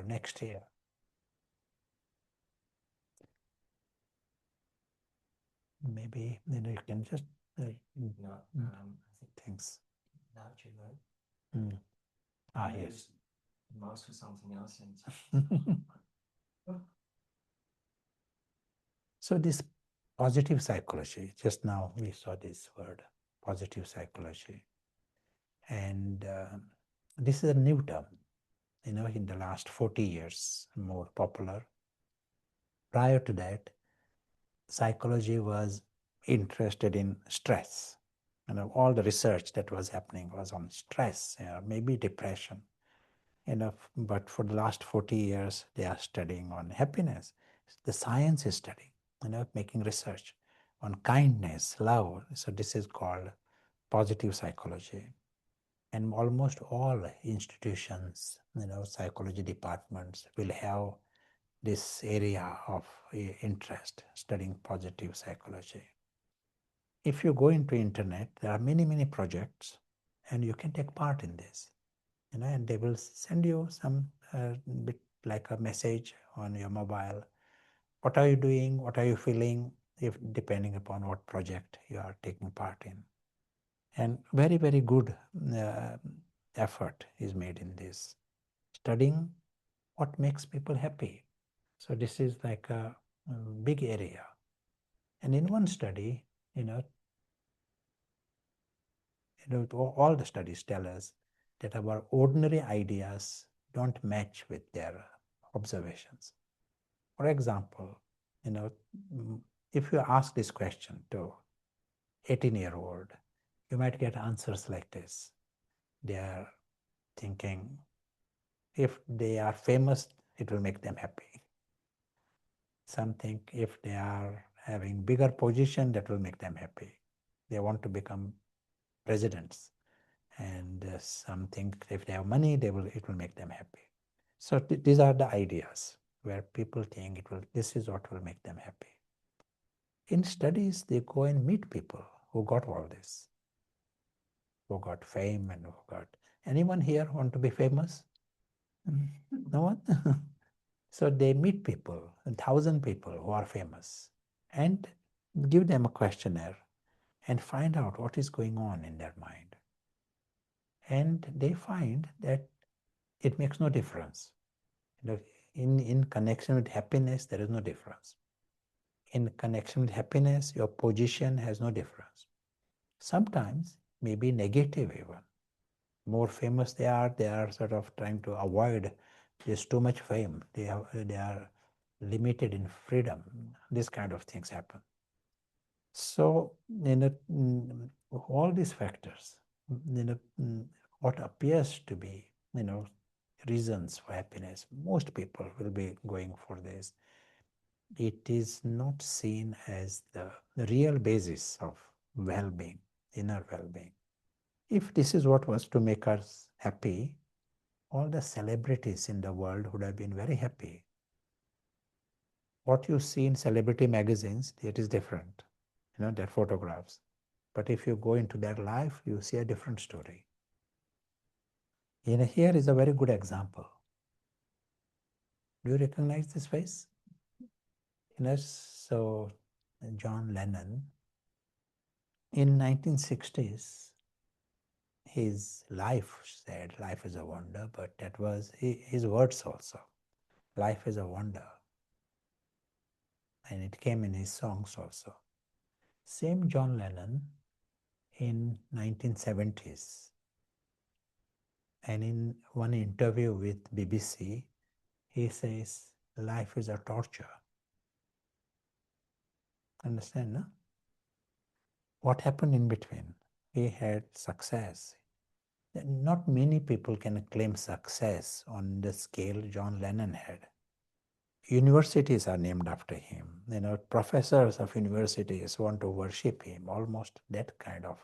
next year. Maybe you can just I think thanks. now you learn. Yes. Mouse for something else So this positive psychology, just now we saw this word, positive psychology. And this is a new term, in the last 40 years, more popular. Prior to that, psychology was interested in stress. All the research that was happening was on stress, maybe depression. But for the last 40 years, they are studying on happiness. The science is studying, making research on kindness, love. So this is called positive psychology. And almost all institutions, psychology departments will have this area of interest, studying positive psychology. If you go into internet, there are many, many projects, and you can take part in this. And they will send you some bit like a message on your mobile. What are you doing? What are you feeling? If depending upon what project you are taking part in. And very, very good effort is made in this. Studying what makes people happy. So this is like a big area. And in one study, all the studies tell us that our ordinary ideas don't match with their observations. For example, if you ask this question to 18-year-old, you might get answers like this. They are thinking, if they are famous, it will make them happy. Some think if they are having bigger position, that will make them happy. They want to become presidents. And some think if they have money, it will make them happy. So these are the ideas where people think this is what will make them happy. In studies, they go and meet people who got all this, who got fame and who got... Anyone here want to be famous? No one? So they meet people, 1,000 people who are famous, and give them a questionnaire and find out what is going on in their mind. And they find that it makes no difference. In connection with happiness, there is no difference. In connection with happiness, your position has no difference. Sometimes maybe negative even. More famous they are sort of trying to avoid this too much fame. They are limited in freedom. This kind of things happen. So all these factors, what appears to be reasons for happiness, most people will be going for this. It is not seen as the real basis of well-being, inner well-being. If this is what was to make us happy, all the celebrities in the world would have been very happy. What you see in celebrity magazines, it is different, their photographs. But if you go into their life, you see a different story. Here is a very good example. Do you recognize this face? So John Lennon, in 1960s, his life said, life is a wonder, but that was his words also. Life is a wonder. And it came in his songs also. Same John Lennon in 1970s. And in one interview with BBC, he says, life is a torture. Understand, no? What happened in between? He had success. Not many people can claim success on the scale John Lennon had. Universities are named after him. Professors of universities want to worship him. Almost that kind of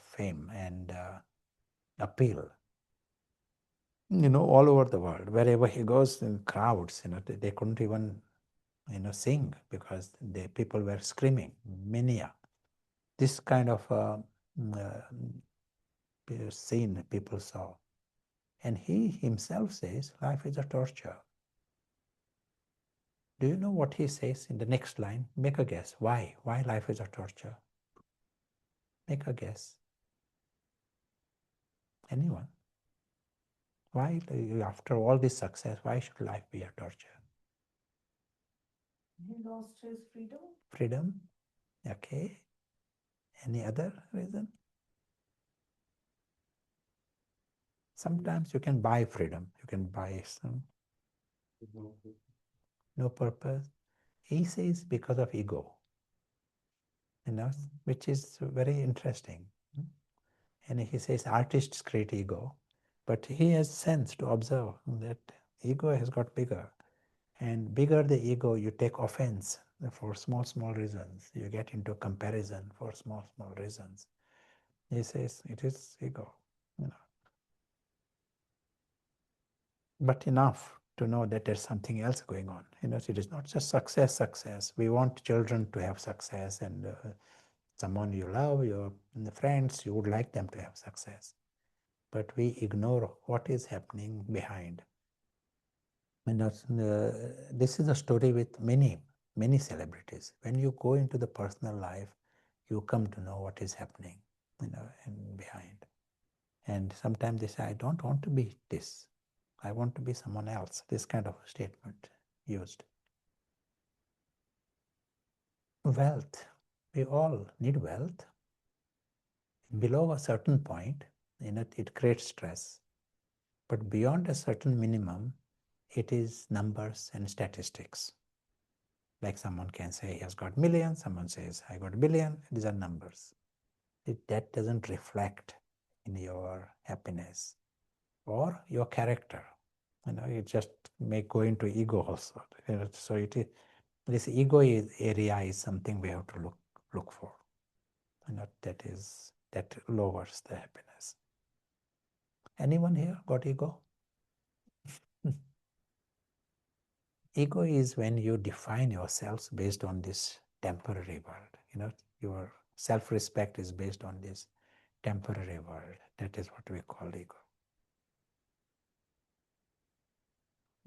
fame and appeal. All over the world, wherever he goes, in crowds, they couldn't even, sing because the people were screaming, mania. This kind of scene people saw. And he himself says life is a torture. Do you know what he says in the next line? Make a guess. Why? Why life is a torture? Make a guess. Anyone? Why, after all this success, why should life be a torture? He lost his freedom. Freedom? Okay. Any other reason? Sometimes you can buy freedom. You can buy some. No purpose. He says because of ego, which is very interesting. And he says artists create ego, but he has sense to observe that ego has got bigger. And bigger the ego, you take offense for small, small reasons. You get into comparison for small, small reasons. He says it is ego. But enough to know that there's something else going on. It is not just success. We want children to have success, and someone you love, your friends, you would like them to have success. But we ignore what is happening behind. This is a story with many, many celebrities. When you go into the personal life, you come to know what is happening, and behind. And sometimes they say, I don't want to be this. I want to be someone else. This kind of statement used. Wealth. We all need wealth. Below a certain point, it creates stress. But beyond a certain minimum, it is numbers and statistics. Like someone can say he has got millions, someone says I got billion. These are numbers. That doesn't reflect in your happiness or your character. It just may go into ego also. So this ego area is something we have to look for. That lowers the happiness. Anyone here got ego? Ego is when you define yourselves based on this temporary world. Your self-respect is based on this temporary world. That is what we call ego.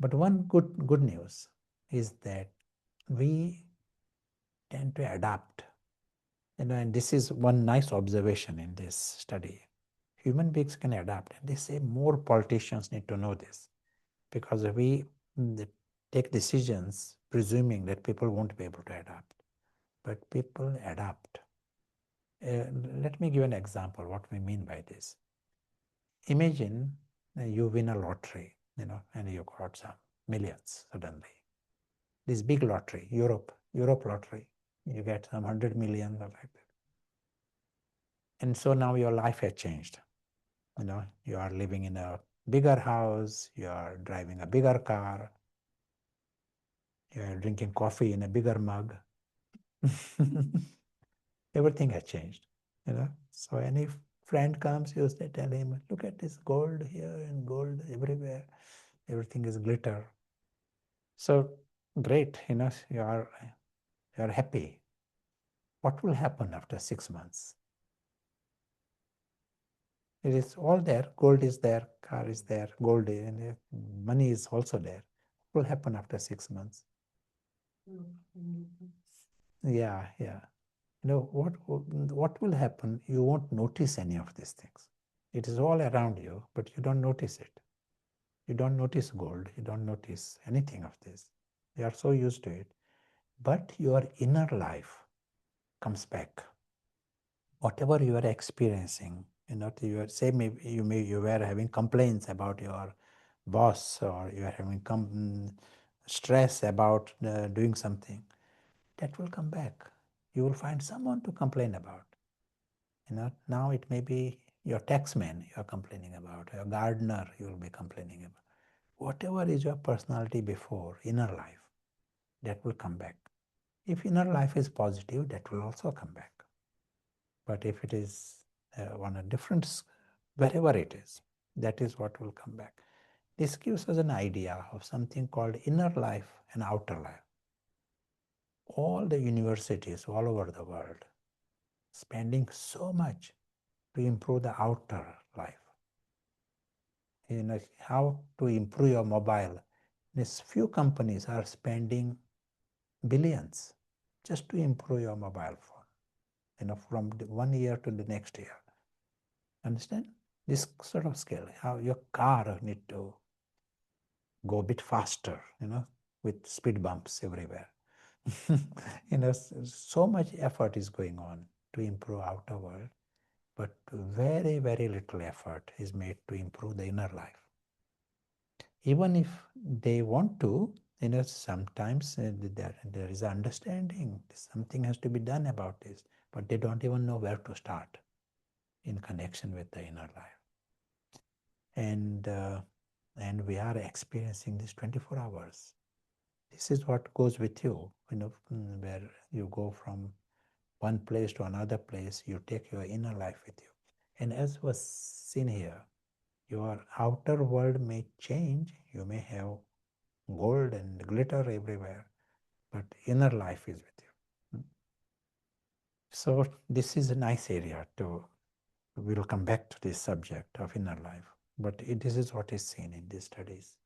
But one good news is that we tend to adapt. And this is one nice observation in this study. Human beings can adapt. And they say more politicians need to know this, because we take decisions presuming that people won't be able to adapt. But people adapt. Let me give an example what we mean by this. Imagine you win a lottery, and you got some millions suddenly. This big lottery, Europe lottery, you get some 100 million or like that. And so now your life has changed. You are living in a bigger house, you are driving a bigger car, you are drinking coffee in a bigger mug. Everything has changed. So any friend comes, you tell him, look at this gold here and gold everywhere. Everything is glitter. So great, you are happy. What will happen after 6 months? It is all there. Gold is there, car is there, gold and money is also there. What will happen after 6 months? Yeah. What will happen? You won't notice any of these things. It is all around you, but you don't notice it. You don't notice gold. You don't notice anything of this. You are so used to it. But your inner life comes back. Whatever you are experiencing, you are, say maybe you were having complaints about your boss, or you are having stress about doing something, that will come back. You will find someone to complain about. Now it may be your taxman you are complaining about, your gardener you will be complaining about. Whatever is your personality before, inner life, that will come back. If inner life is positive, that will also come back. But if it is on a different, wherever it is, that is what will come back. This gives us an idea of something called inner life and outer life. All the universities all over the world spending so much to improve the outer life. how to improve your mobile. This few companies are spending billions just to improve your mobile phone, from the 1 year to the next year. Understand? This sort of scale, how your car need to go a bit faster, with speed bumps everywhere. So much effort is going on to improve outer world, but very, very little effort is made to improve the inner life. Even if they want to, sometimes there is understanding, something has to be done about this, but they don't even know where to start in connection with the inner life. And we are experiencing this 24 hours. This is what goes with you, where you go from one place to another place, you take your inner life with you. And as was seen here, your outer world may change. You may have gold and glitter everywhere, but inner life is with you. So this is a nice area to, we'll come back to this subject of inner life, but this is what is seen in these studies.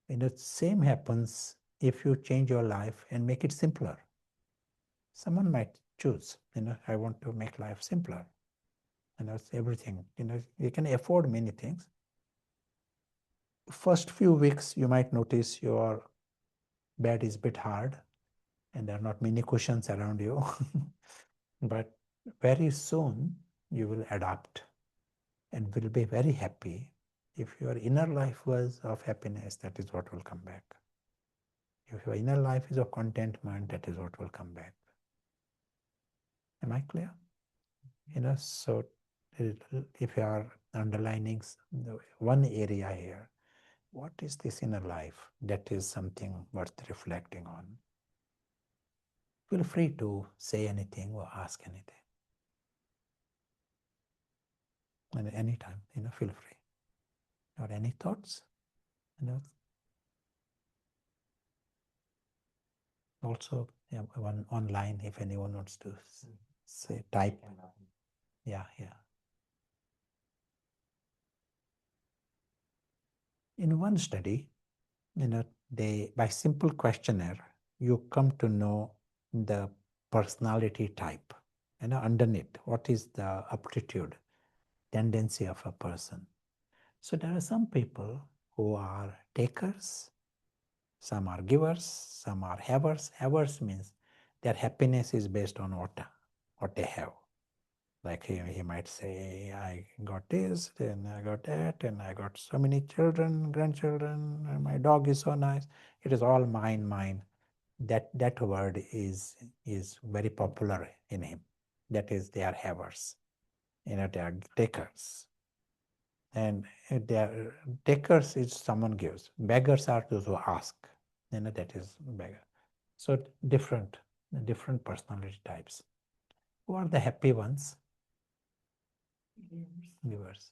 And the same happens if you change your life and make it simpler. Someone might choose, I want to make life simpler. It's everything. You can afford many things. First few weeks, you might notice your bed is a bit hard and there are not many cushions around you. But very soon, you will adapt and will be very happy. If your inner life was of happiness, that is what will come back. If your inner life is of contentment, that is what will come back. Am I clear? So if you are underlining one area here, what is this inner life? That is something worth reflecting on. Feel free to say anything or ask anything. And anytime, feel free. Or any thoughts? Also, one online, if anyone wants to say, type. Yeah. In one study, they, by simple questionnaire, you come to know the personality type. Underneath, what is the aptitude, tendency of a person. So there are some people who are takers, some are givers, some are havers. Havers means their happiness is based on what they have. Like he might say, I got this, then I got that, and I got so many children, grandchildren, and my dog is so nice. It is all mine, mine. That word is very popular in him. That is, they are havers. They are takers. And they are takers is someone gives. Beggars are those who ask. That is beggar. So different personality types. Who are the happy ones? Givers.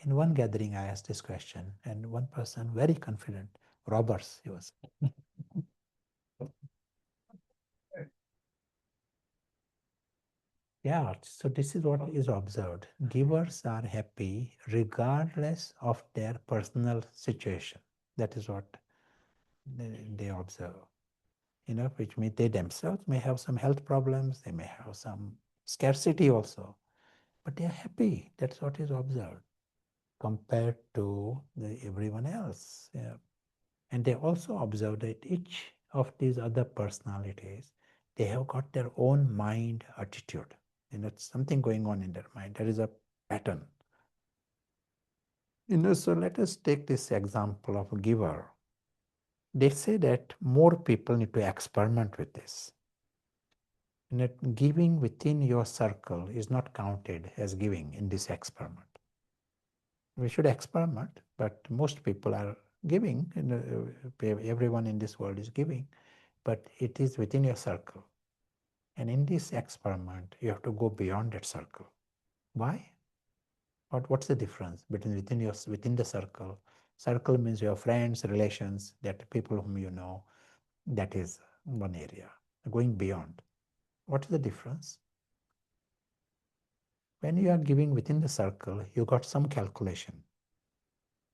In one gathering, I asked this question, and one person, very confident, robbers, he was. Yeah, so this is what is observed. Givers are happy regardless of their personal situation. That is what they observe. Which means they themselves may have some health problems, they may have some scarcity also, but they are happy. That's what is observed compared to everyone else. Yeah. And they also observe that each of these other personalities, they have got their own mind attitude. Something going on in their mind. There is a pattern. So let us take this example of a giver. They say that more people need to experiment with this. Giving within your circle is not counted as giving in this experiment. We should experiment, but most people are giving. Everyone in this world is giving, but it is within your circle. And in this experiment, you have to go beyond that circle. Why? What's the difference between within the circle? Circle means your friends, relations, that people whom you know. That is one area. Going beyond. What is the difference? When you are giving within the circle, you got some calculation.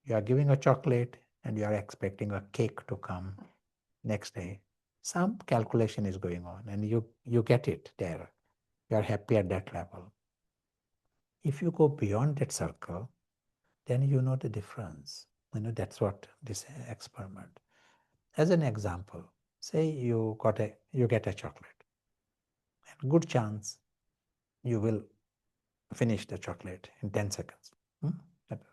You are giving a chocolate and you are expecting a cake to come next day. Some calculation is going on and you get it there. You are happy at that level. If you go beyond that circle, then you know the difference. That's what this experiment. As an example, say you get a chocolate, and good chance you will finish the chocolate in 10 seconds. That is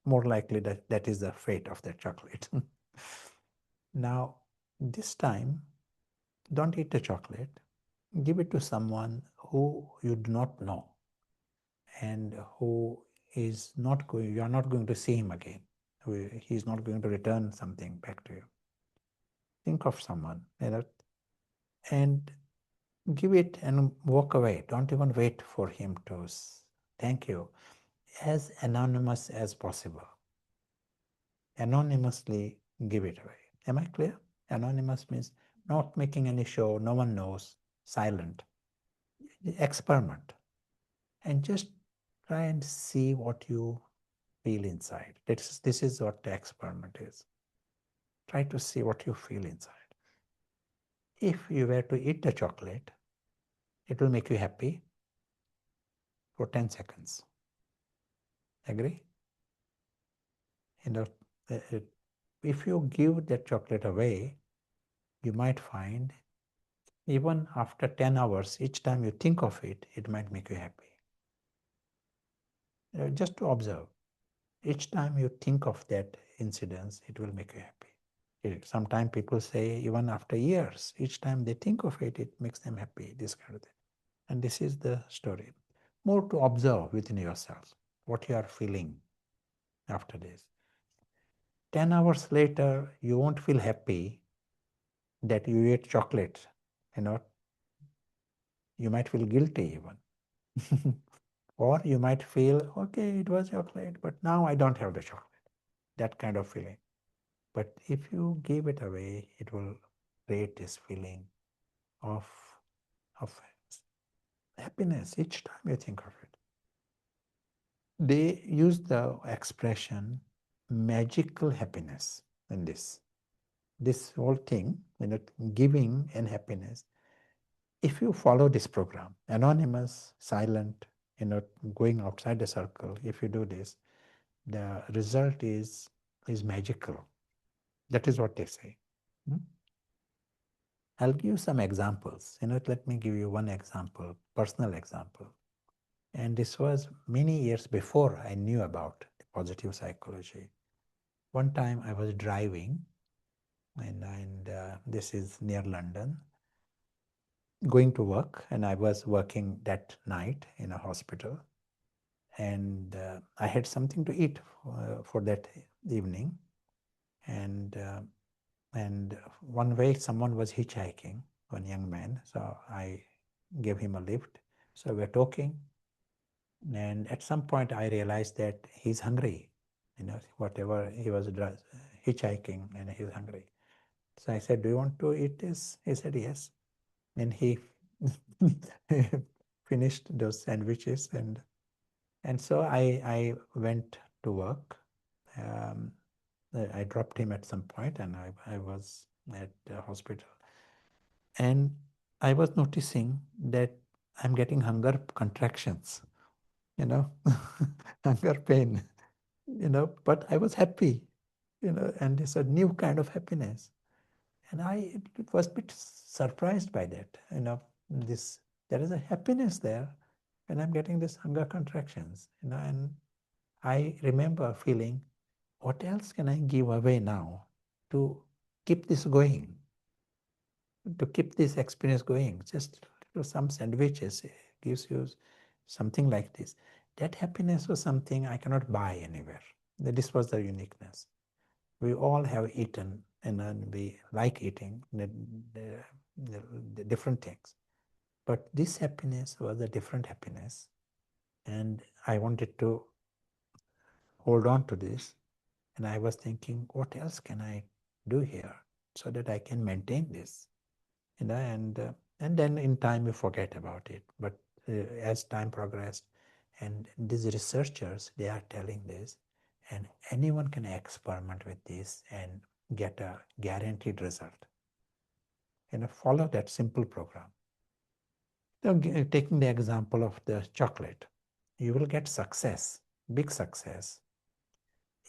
more likely that is the fate of that chocolate. Now, this time, don't eat the chocolate. Give it to someone who you do not know and who is not going, you are not going to see him again. He is not going to return something back to you. Think of someone, and give it and walk away. Don't even wait for him to thank you. As anonymous as possible. Anonymously give it away. Am I clear? Anonymous means not making any show, no one knows, silent. Experiment. And just try and see what you feel inside. This is what the experiment is. Try to see what you feel inside. If you were to eat the chocolate, it will make you happy for 10 seconds. Agree? You know, if you give that chocolate away, you might find even after 10 hours, each time you think of it, it might make you happy. Just to observe, each time you think of that incident, it will make you happy. Sometimes people say even after years, each time they think of it, it makes them happy, this kind of thing. And this is the story. More to observe within yourself, what you are feeling after this. 10 hours later, you won't feel happy that you ate chocolate. You might feel guilty even. Or you might feel, okay, it was chocolate, but now I don't have the chocolate. That kind of feeling. But if you give it away, it will create this feeling of, of happiness each time you think of it. They use the expression magical happiness in this. This whole thing, giving and happiness. If you follow this program, anonymous, silent, going outside the circle, if you do this, the result is magical. That is what they say. I'll give you some examples. Let me give you one example, personal example. And this was many years before I knew about positive psychology. One time I was driving, and this is near London, going to work, and I was working that night in a hospital. And I had something to eat for that evening. And one way someone was hitchhiking, one young man. So I gave him a lift. So we're talking. And at some point I realized that he's hungry. Whatever he was hitchhiking and he's hungry. So I said, do you want to eat this? He said, yes. And he finished those sandwiches. And so I went to work. I dropped him at some point, and I was at the hospital. And I was noticing that I'm getting hunger contractions, hunger pain, but I was happy, and it's a new kind of happiness. And it was a bit surprised by that, there is a happiness there when I'm getting this hunger contractions, and I remember feeling, what else can I give away now to keep this going, to keep this experience going? Just some sandwiches gives you something like this. That happiness was something I cannot buy anywhere. This was the uniqueness. We all have eaten, and then we like eating the different things. But this happiness was a different happiness. And I wanted to hold on to this. And I was thinking, what else can I do here so that I can maintain this? And then in time you forget about it. But as time progressed, and these researchers, they are telling this, And anyone can experiment with this and get a guaranteed result. Follow that simple program. Now, taking the example of the chocolate, you will get success, big success,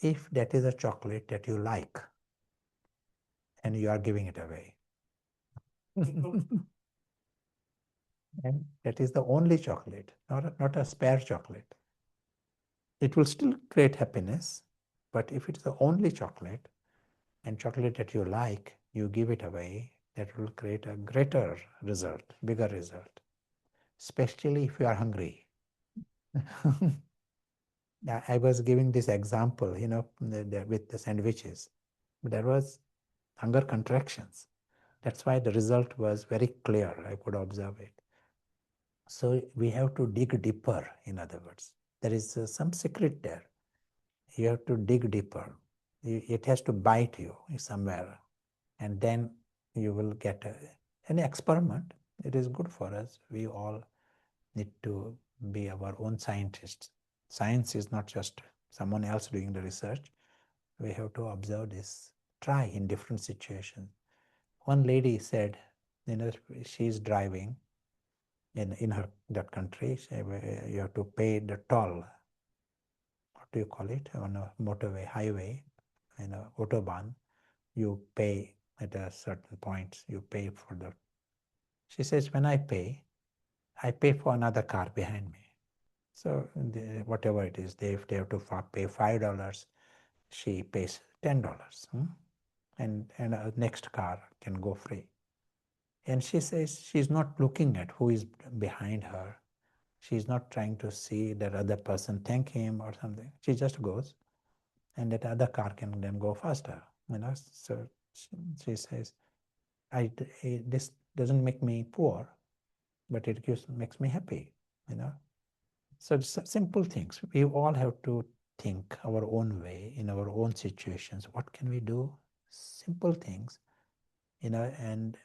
if that is a chocolate that you like and you are giving it away. And that is the only chocolate, not a spare chocolate. It will still create happiness, but if it's the only chocolate and chocolate that you like, you give it away, that will create a greater result, bigger result, especially if you are hungry. I was giving this example, with the sandwiches. There was hunger contractions. That's why the result was very clear. I could observe it. So we have to dig deeper, in other words. There is some secret there. You have to dig deeper. It has to bite you somewhere. And then you will get an experiment. It is good for us. We all need to be our own scientists. Science is not just someone else doing the research. We have to observe this, try in different situations. One lady said, she's driving in that country. You have to pay the toll. What do you call it? On a motorway, highway, autobahn. You pay at a certain point. You pay for the. She says, when I pay for another car behind me. So whatever it is, if they have to pay $5, she pays $10, and next car can go free. And she says she's not looking at who is behind her. She's not trying to see that other person thank him or something. She just goes, and that other car can then go faster. So she says, this doesn't make me poor, but it makes me happy. So simple things. We all have to think our own way in our own situations. What can we do? Simple things, and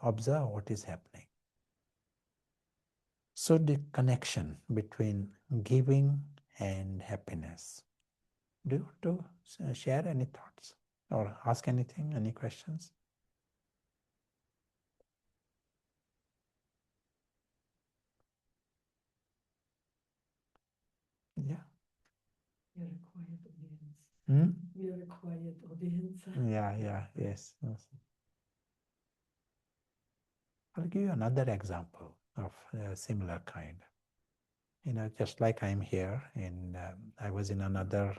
observe what is happening. So the connection between giving and happiness. Do you want to share any thoughts or ask anything, any questions? Yeah. You're a quiet audience. Hmm? You're a quiet audience. Yeah, yes. I'll give you another example of a similar kind. Just like I'm here I was in another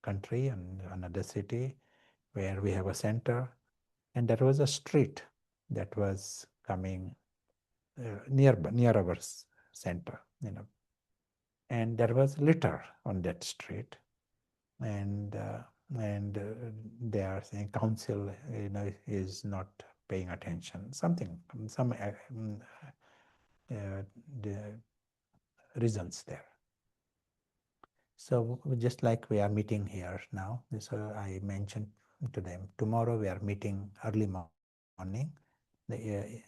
country and another city where we have a center, and there was a street that was coming near our center, and there was litter on that street, and they are saying council, is not paying attention. Some the reasons there. So just like we are meeting here now, so I mentioned to them, tomorrow we are meeting early morning.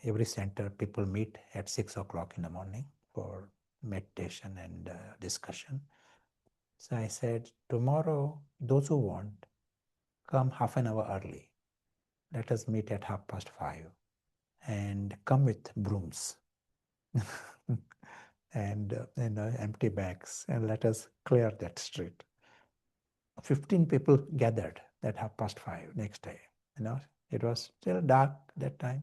Every center people meet at 6 o'clock in the morning for meditation and discussion. So I said, tomorrow, those who want, come half an hour early. Let us meet at 5:30 and come with brooms and empty bags, and let us clear that street. 15 people gathered at 5:30 next day. It was still dark that time,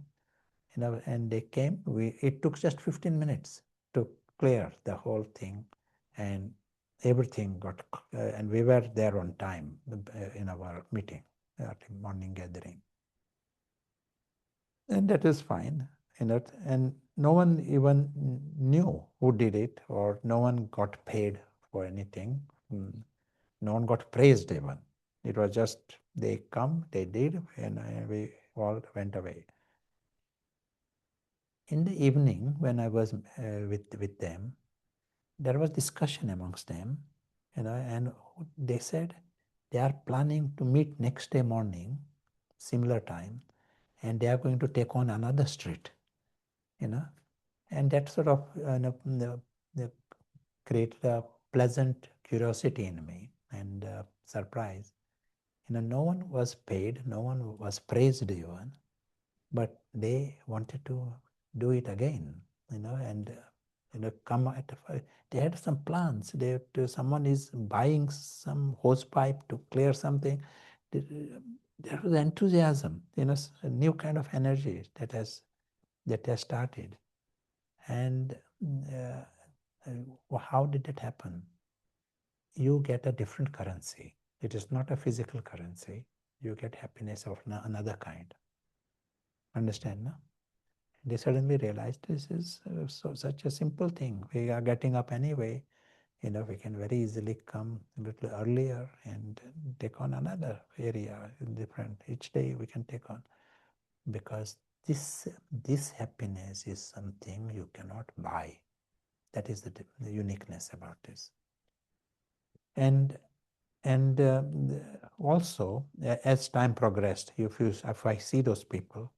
and they came. It took just 15 minutes to clear the whole thing, and everything got, and we were there on time in our meeting, morning gathering. And that is fine, and no one even knew who did it, or no one got paid for anything. No one got praised even. It was just they come, they did, and we all went away. In the evening, when I was with them, there was discussion amongst them, and they said they are planning to meet next day morning, similar time, and they are going to take on another street, and that sort of created a pleasant curiosity in me. and surprise. No one was paid, no one was praised even, but they wanted to do it again, and come at. They had some plans. Someone is buying some hose pipe to clear something. There was enthusiasm, a new kind of energy that has started. And how did that happen? You get a different currency. It is not a physical currency. You get happiness of another kind. Understand, no? They suddenly realized this is such a simple thing. We are getting up anyway. We can very easily come a little earlier and take on another area different. Each day we can take on, because this happiness is something you cannot buy. That is the uniqueness about this. And also, as time progressed, if I see those people,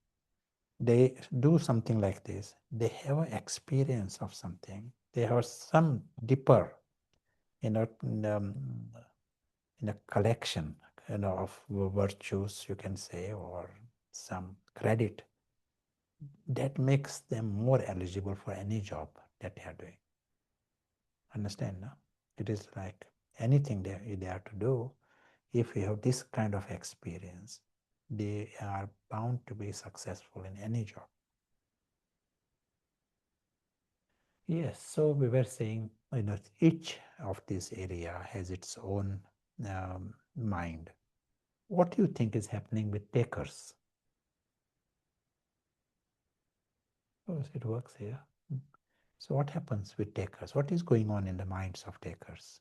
they do something like this. They have an experience of something. They have some deeper, in a collection, of virtues, you can say, or some credit that makes them more eligible for any job that they are doing. Understand, no? It is like anything they have to do. If you have this kind of experience, they are bound to be successful in any job. Yes, so we were saying, each of this area has its own mind. What do you think is happening with takers? Oh, it works here. So what happens with takers? What is going on in the minds of takers?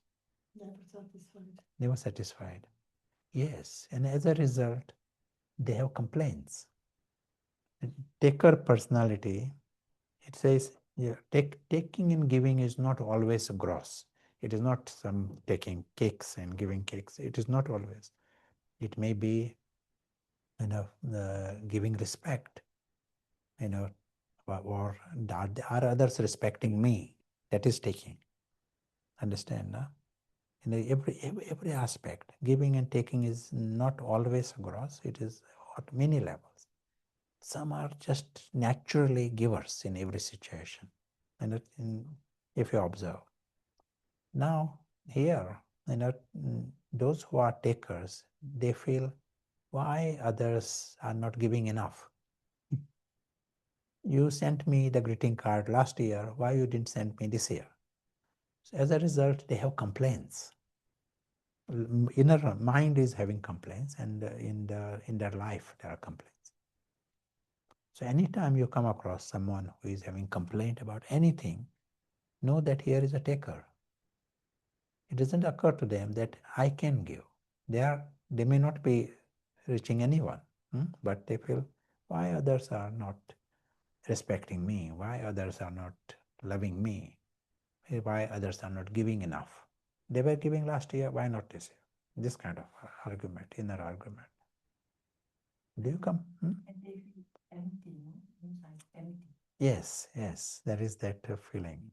Never satisfied. Never satisfied. Yes, and as a result, they have complaints. The taker personality, it says, yeah, taking and giving is not always gross. It is not some taking cakes and giving cakes. It is not always. It may be, giving respect, or are others respecting me? That is taking. Understand, no? In every aspect, giving and taking is not always gross. It is at many levels. Some are just naturally givers in every situation, and if you observe. Now here, those who are takers, they feel, why others are not giving enough? You sent me the greeting card last year, why you didn't send me this year? So as a result, they have complaints. Inner mind is having complaints, and in their life there are complaints. So anytime you come across someone who is having complaint about anything, know that here is a taker. It doesn't occur to them that I can give. They may not be reaching anyone, but they feel, why others are not respecting me? Why others are not loving me? Why others are not giving enough? They were giving last year, why not this year? This kind of argument, inner argument. Do you come? And they feel empty, no? Inside, empty. Yes, there is that feeling.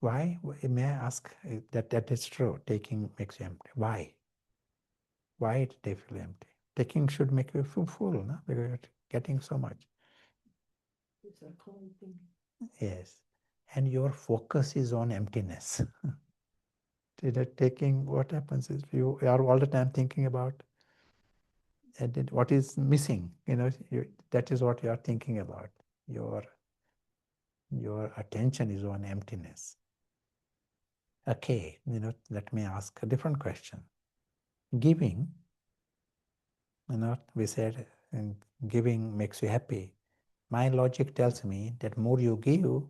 Why? May I ask? That is true. Taking makes you empty. Why? Why do they feel empty? Taking should make you feel full, no? Because you're getting so much. It's a common thing. Yes. And your focus is on emptiness. Taking, what happens is you are all the time thinking about what is missing. That is what you are thinking about. Your attention is on emptiness. Okay, let me ask a different question. Giving, we said giving makes you happy. My logic tells me that more you give,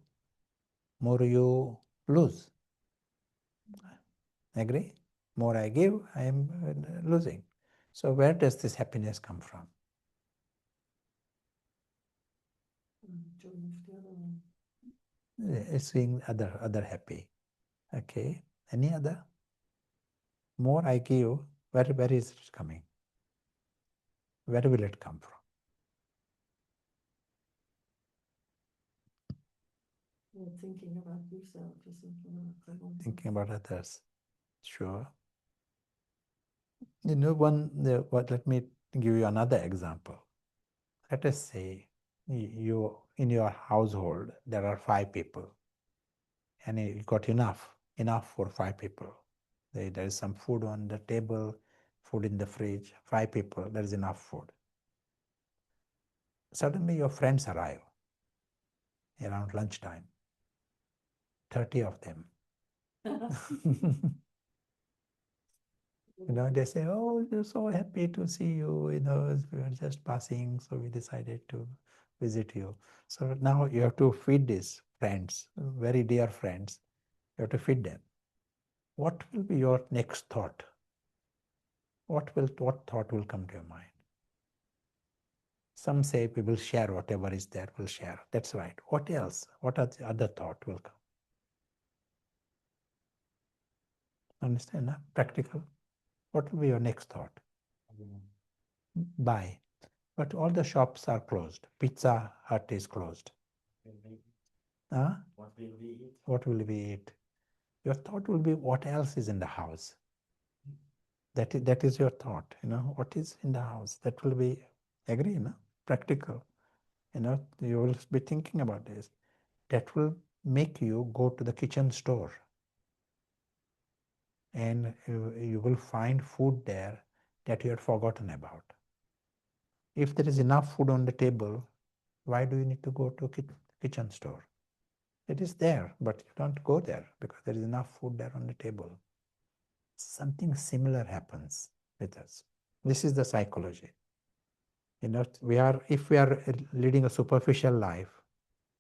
more you lose. Agree? More I give, I am losing. So where does this happiness come from? Joy of the other one. Seeing other happy. Okay. Any other? More I give, where is it coming? Where will it come from? Thinking about yourself or something like that. Thinking about others. Sure. Let me give you another example. Let us say you in your household there are 5 people, and you got enough for 5 people. There is some food on the table, food in the fridge. 5 people, there is enough food. Suddenly your friends arrive around lunchtime. 30 of them. They say, "Oh, we're so happy to see you. We were just passing, so we decided to visit you." So now you have to feed these friends, very dear friends. You have to feed them. What will be your next thought? What thought will come to your mind? Some say we will share whatever is there. We'll share. That's right. What else? What are the other thought will come? Understand? Huh? Practical. What will be your next thought? Buy. But all the shops are closed. Pizza Hut is closed. Huh? What will we eat? What will we eat? Your thought will be what else is in the house. That is your thought. What is in the house. That will be agree. Practical. You will be thinking about this. That will make you go to the kitchen store, and you will find food there that you had forgotten about. If there is enough food on the table, why do you need to go to kitchen store? It is there, but you don't go there because there is enough food there on the table. Something similar happens with us. This is the psychology. If we are leading a superficial life,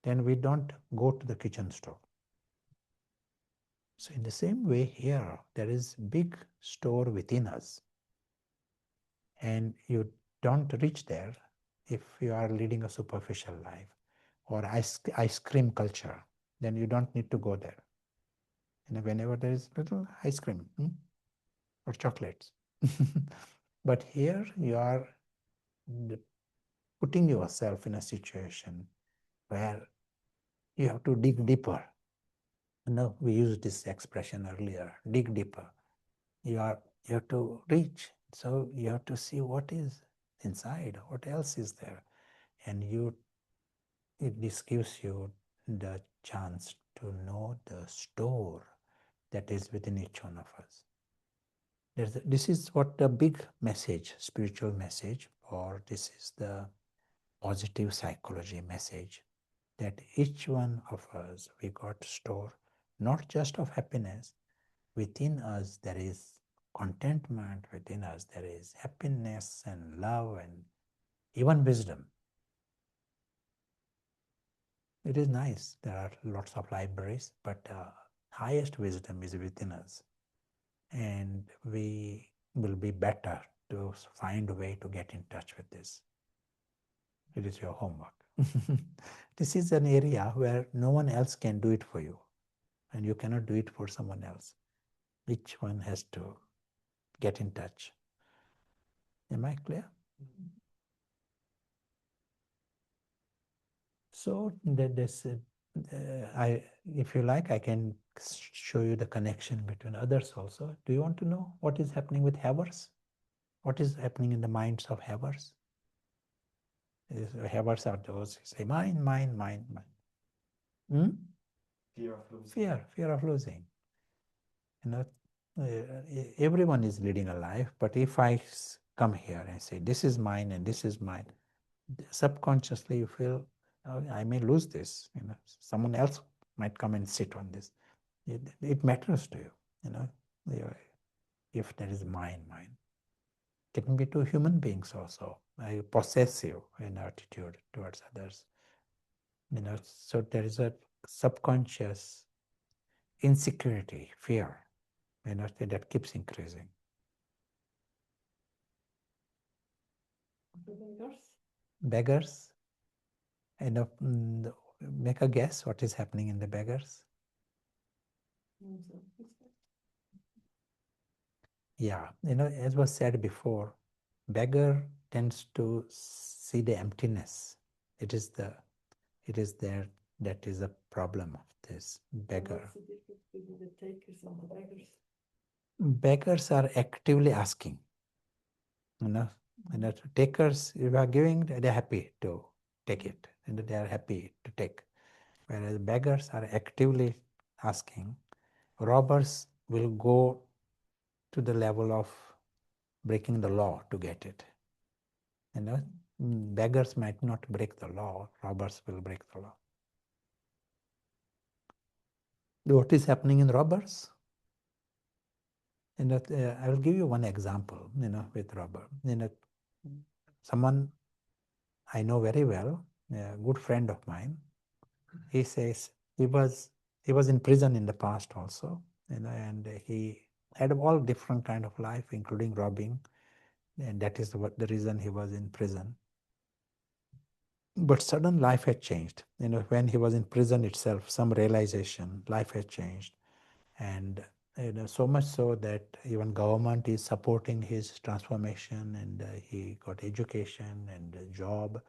then we don't go to the kitchen store. So in the same way here, there is big store within us, and you don't reach there if you are leading a superficial life or ice cream culture. Then you don't need to go there. Whenever there is little ice cream or chocolates. But here you are putting yourself in a situation where you have to dig deeper. We used this expression earlier, dig deeper. You have to reach. So you have to see what is inside, what else is there. And this gives you the chance to know the store that is within each one of us. This is what the big message, spiritual message, or this is the positive psychology message, that each one of us, we got store not just of happiness. Within us there is contentment, within us there is happiness and love and even wisdom. It is nice. There are lots of libraries, but highest wisdom is within us. And we will be better to find a way to get in touch with this. It is your homework. This is an area where no one else can do it for you, and you cannot do it for someone else. Each one has to get in touch. Am I clear? So if you like, I can show you the connection between others also. Do you want to know what is happening with havers? What is happening in the minds of havers? Havers are those who say, mine, mine, mine, mine. Fear of losing. Fear of losing. Everyone is leading a life, but if I come here and say, this is mine and this is mine, subconsciously you feel, oh, I may lose this. Someone else might come and sit on this. It matters to you. If there is mine. It can be to human beings also. Possessive in attitude towards others. So there is a subconscious insecurity, fear, that keeps increasing. Beggars. Make a guess what is happening in the beggars. Yeah, as was said before, beggar tends to see the emptiness. It is there that is a problem of this beggar. What's the difference between the takers and the beggars? beggars are actively asking. Takers, if you are giving, they're happy to take it, and they are happy to take. Whereas beggars are actively asking. Robbers will go to the level of breaking the law to get it. Beggars might not break the law, robbers will break the law. What is happening in robbers? I will give you one example, with robber. Someone I know very well, a good friend of mine, he says he was in prison in the past also, and he had all different kind of life, including robbing, and that is the reason he was in prison. But sudden life had changed. When he was in prison itself, some realization, life had changed, and so much so that even government is supporting his transformation, and he got education and a job,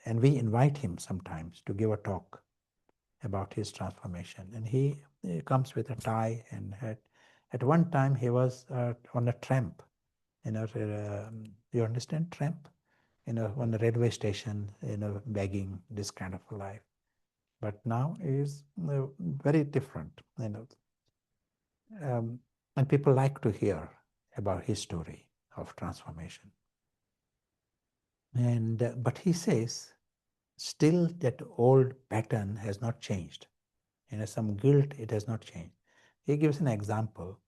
and we invite him sometimes to give a talk about his transformation, and he comes with a tie, and at one time he was on a tramp, you understand tramp, on the railway station, begging, this kind of life. But now he is very different, and people like to hear about his story of transformation. And but he says still that old pattern has not changed. Some guilt, it has not changed. He gives an example.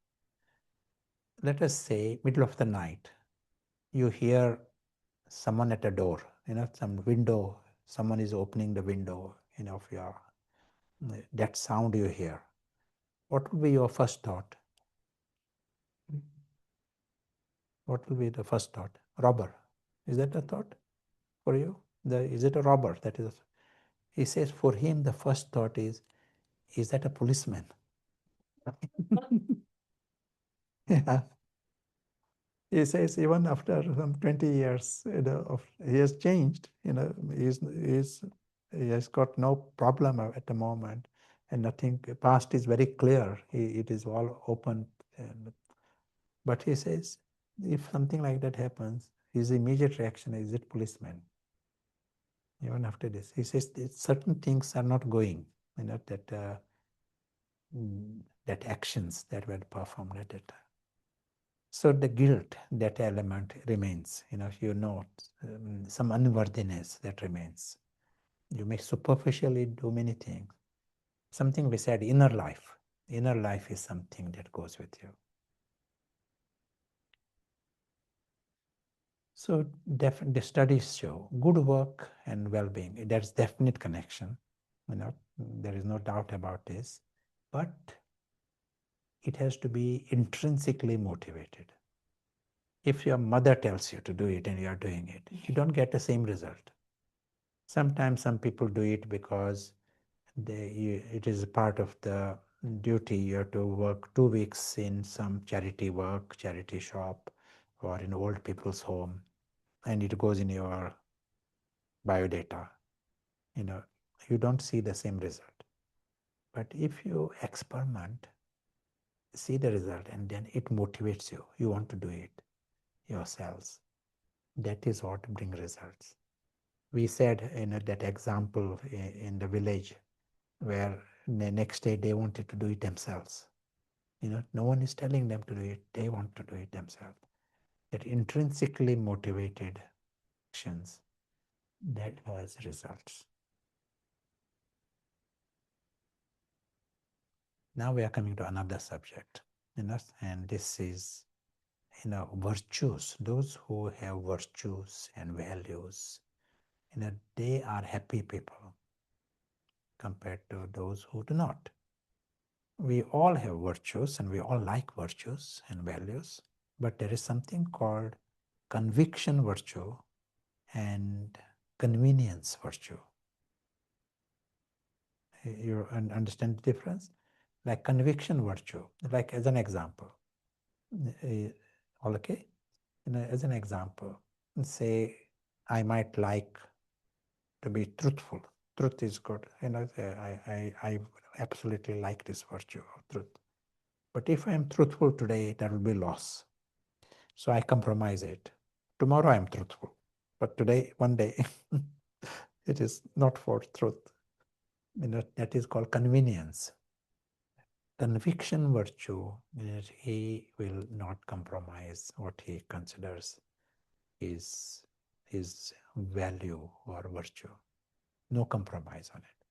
Let us say middle of the night, you hear someone at a door, some window, someone is opening the window, of your, that sound you hear. What will be your first thought? What will be the first thought? Robber. Is that a thought for you? Is it a robber? That is. He says for him the first thought is that a policeman? Yeah. He says even after some 20 years, he has changed. He has got no problem at the moment, and nothing. Past is very clear. It is all open. But he says, if something like that happens, his immediate reaction is it policeman? Even after this, he says certain things are not going. That actions that were performed at that time. So the guilt, that element remains, some unworthiness that remains. You may superficially do many things. Something we said, inner life. Inner life is something that goes with you. So the studies show good work and well-being. There's definite connection. There is no doubt about this. But it has to be intrinsically motivated. If your mother tells you to do it and you are doing it, you don't get the same result. Sometimes some people do it because it is a part of the duty. You have to work 2 weeks in some charity work, charity shop, or in old people's home, and it goes in your biodata. You don't see the same result. But if you experiment, see the result, and then it motivates you. You want to do it yourselves. That is what brings results. We said that example in the village where the next day they wanted to do it themselves. No one is telling them to do it. They want to do it themselves. That intrinsically motivated actions, that has results. Now we are coming to another subject, and this is, virtues. Those who have virtues and values, they are happy people compared to those who do not. We all have virtues and we all like virtues and values, but there is something called conviction virtue and convenience virtue. You understand the difference? Like conviction virtue, like as an example, all okay? As an example, say I might like to be truthful. Truth is good. I absolutely like this virtue of truth. But if I am truthful today, there will be loss. So I compromise it. Tomorrow I am truthful. But today, one day, it is not for truth. That is called convenience. Conviction virtue is he will not compromise what he considers his value or virtue. No compromise on it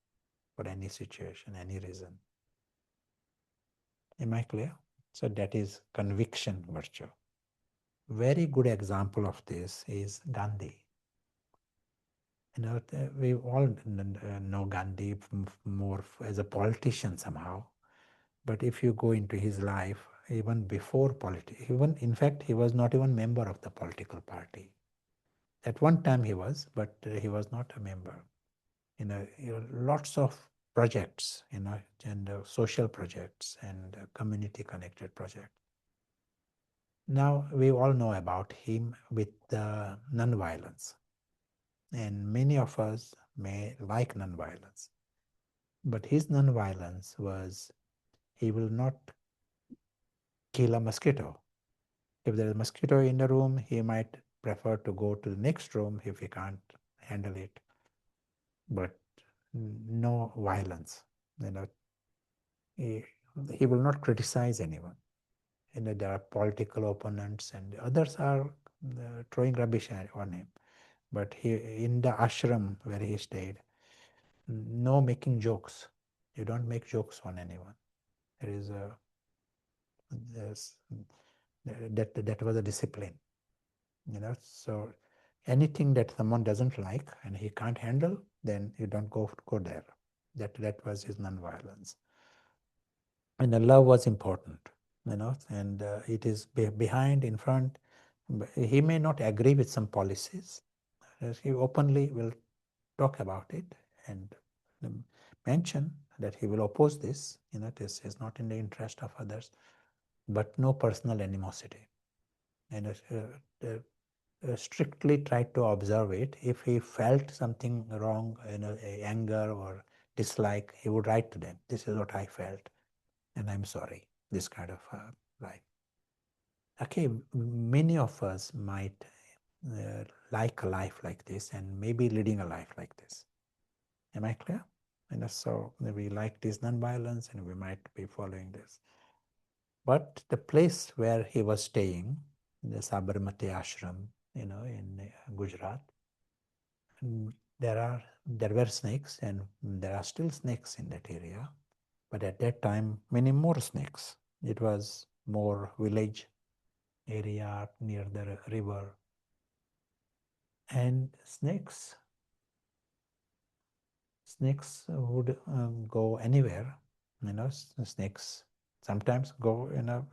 for any situation, any reason. Am I clear? So that is conviction virtue. Very good example of this is Gandhi. We all know Gandhi more as a politician somehow. But if you go into his life, even before politics, even in fact, he was not even member of the political party. At one time he was, but he was not a member. Lots of projects, and social projects and community-connected projects. Now we all know about him with non-violence, and many of us may like non-violence. But his non-violence was he will not kill a mosquito. If there is a mosquito in the room, he might prefer to go to the next room if he can't handle it. But no violence. He will not criticize anyone. There are political opponents and others are throwing rubbish on him. But in the ashram where he stayed, no making jokes. You don't make jokes on anyone. There is that was a discipline. So anything that someone doesn't like and he can't handle, then you don't go there. That was his non-violence. And the love was important, and it is behind, in front. He may not agree with some policies. He openly will talk about it and mention that he will oppose this. This is not in the interest of others, but no personal animosity. And strictly tried to observe it. If he felt something wrong, anger or dislike, he would write to them, "This is what I felt, and I'm sorry." This kind of life. Okay, many of us might like a life like this and maybe leading a life like this. Am I clear? So we like this non-violence and we might be following this. But the place where he was staying, the Sabarmati ashram, in Gujarat, there were snakes and there are still snakes in that area. But at that time, many more snakes. It was more village area near the river. And snakes would go anywhere. Snakes sometimes go in a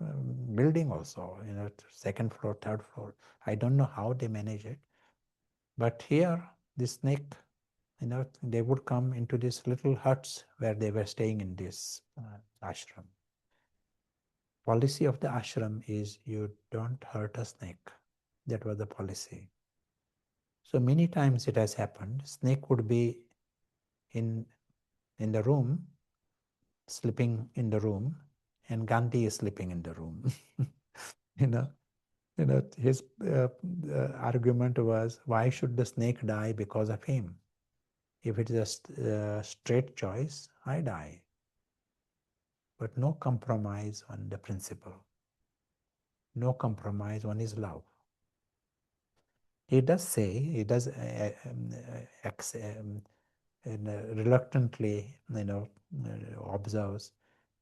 building also, second floor, third floor. I don't know how they manage it. But here, the snake, they would come into these little huts where they were staying in this ashram. Policy of the ashram is you don't hurt a snake. That was the policy. So many times it has happened, snake would be in the room, sleeping in the room, and Gandhi is sleeping in the room. His argument was, why should the snake die because of him? If it is a straight choice, I die. But no compromise on the principle. No compromise on his love. He does say, he does reluctantly, observes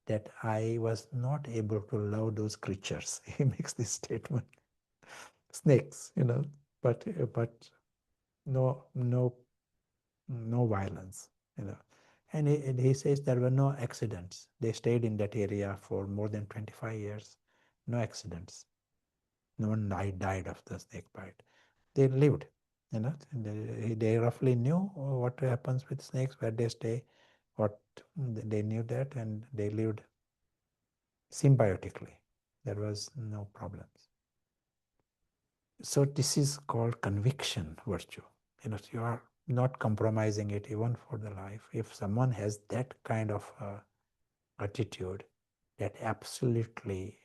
that I was not able to love those creatures. He makes this statement. Snakes, but no violence, And he says there were no accidents. They stayed in that area for more than 25 years. No accidents. No one died of the snake bite. They lived, They roughly knew what happens with snakes, where they stay, what they knew that, and they lived symbiotically. There was no problems. So this is called conviction virtue. You are not compromising it even for the life. If someone has that kind of attitude, that absolutely,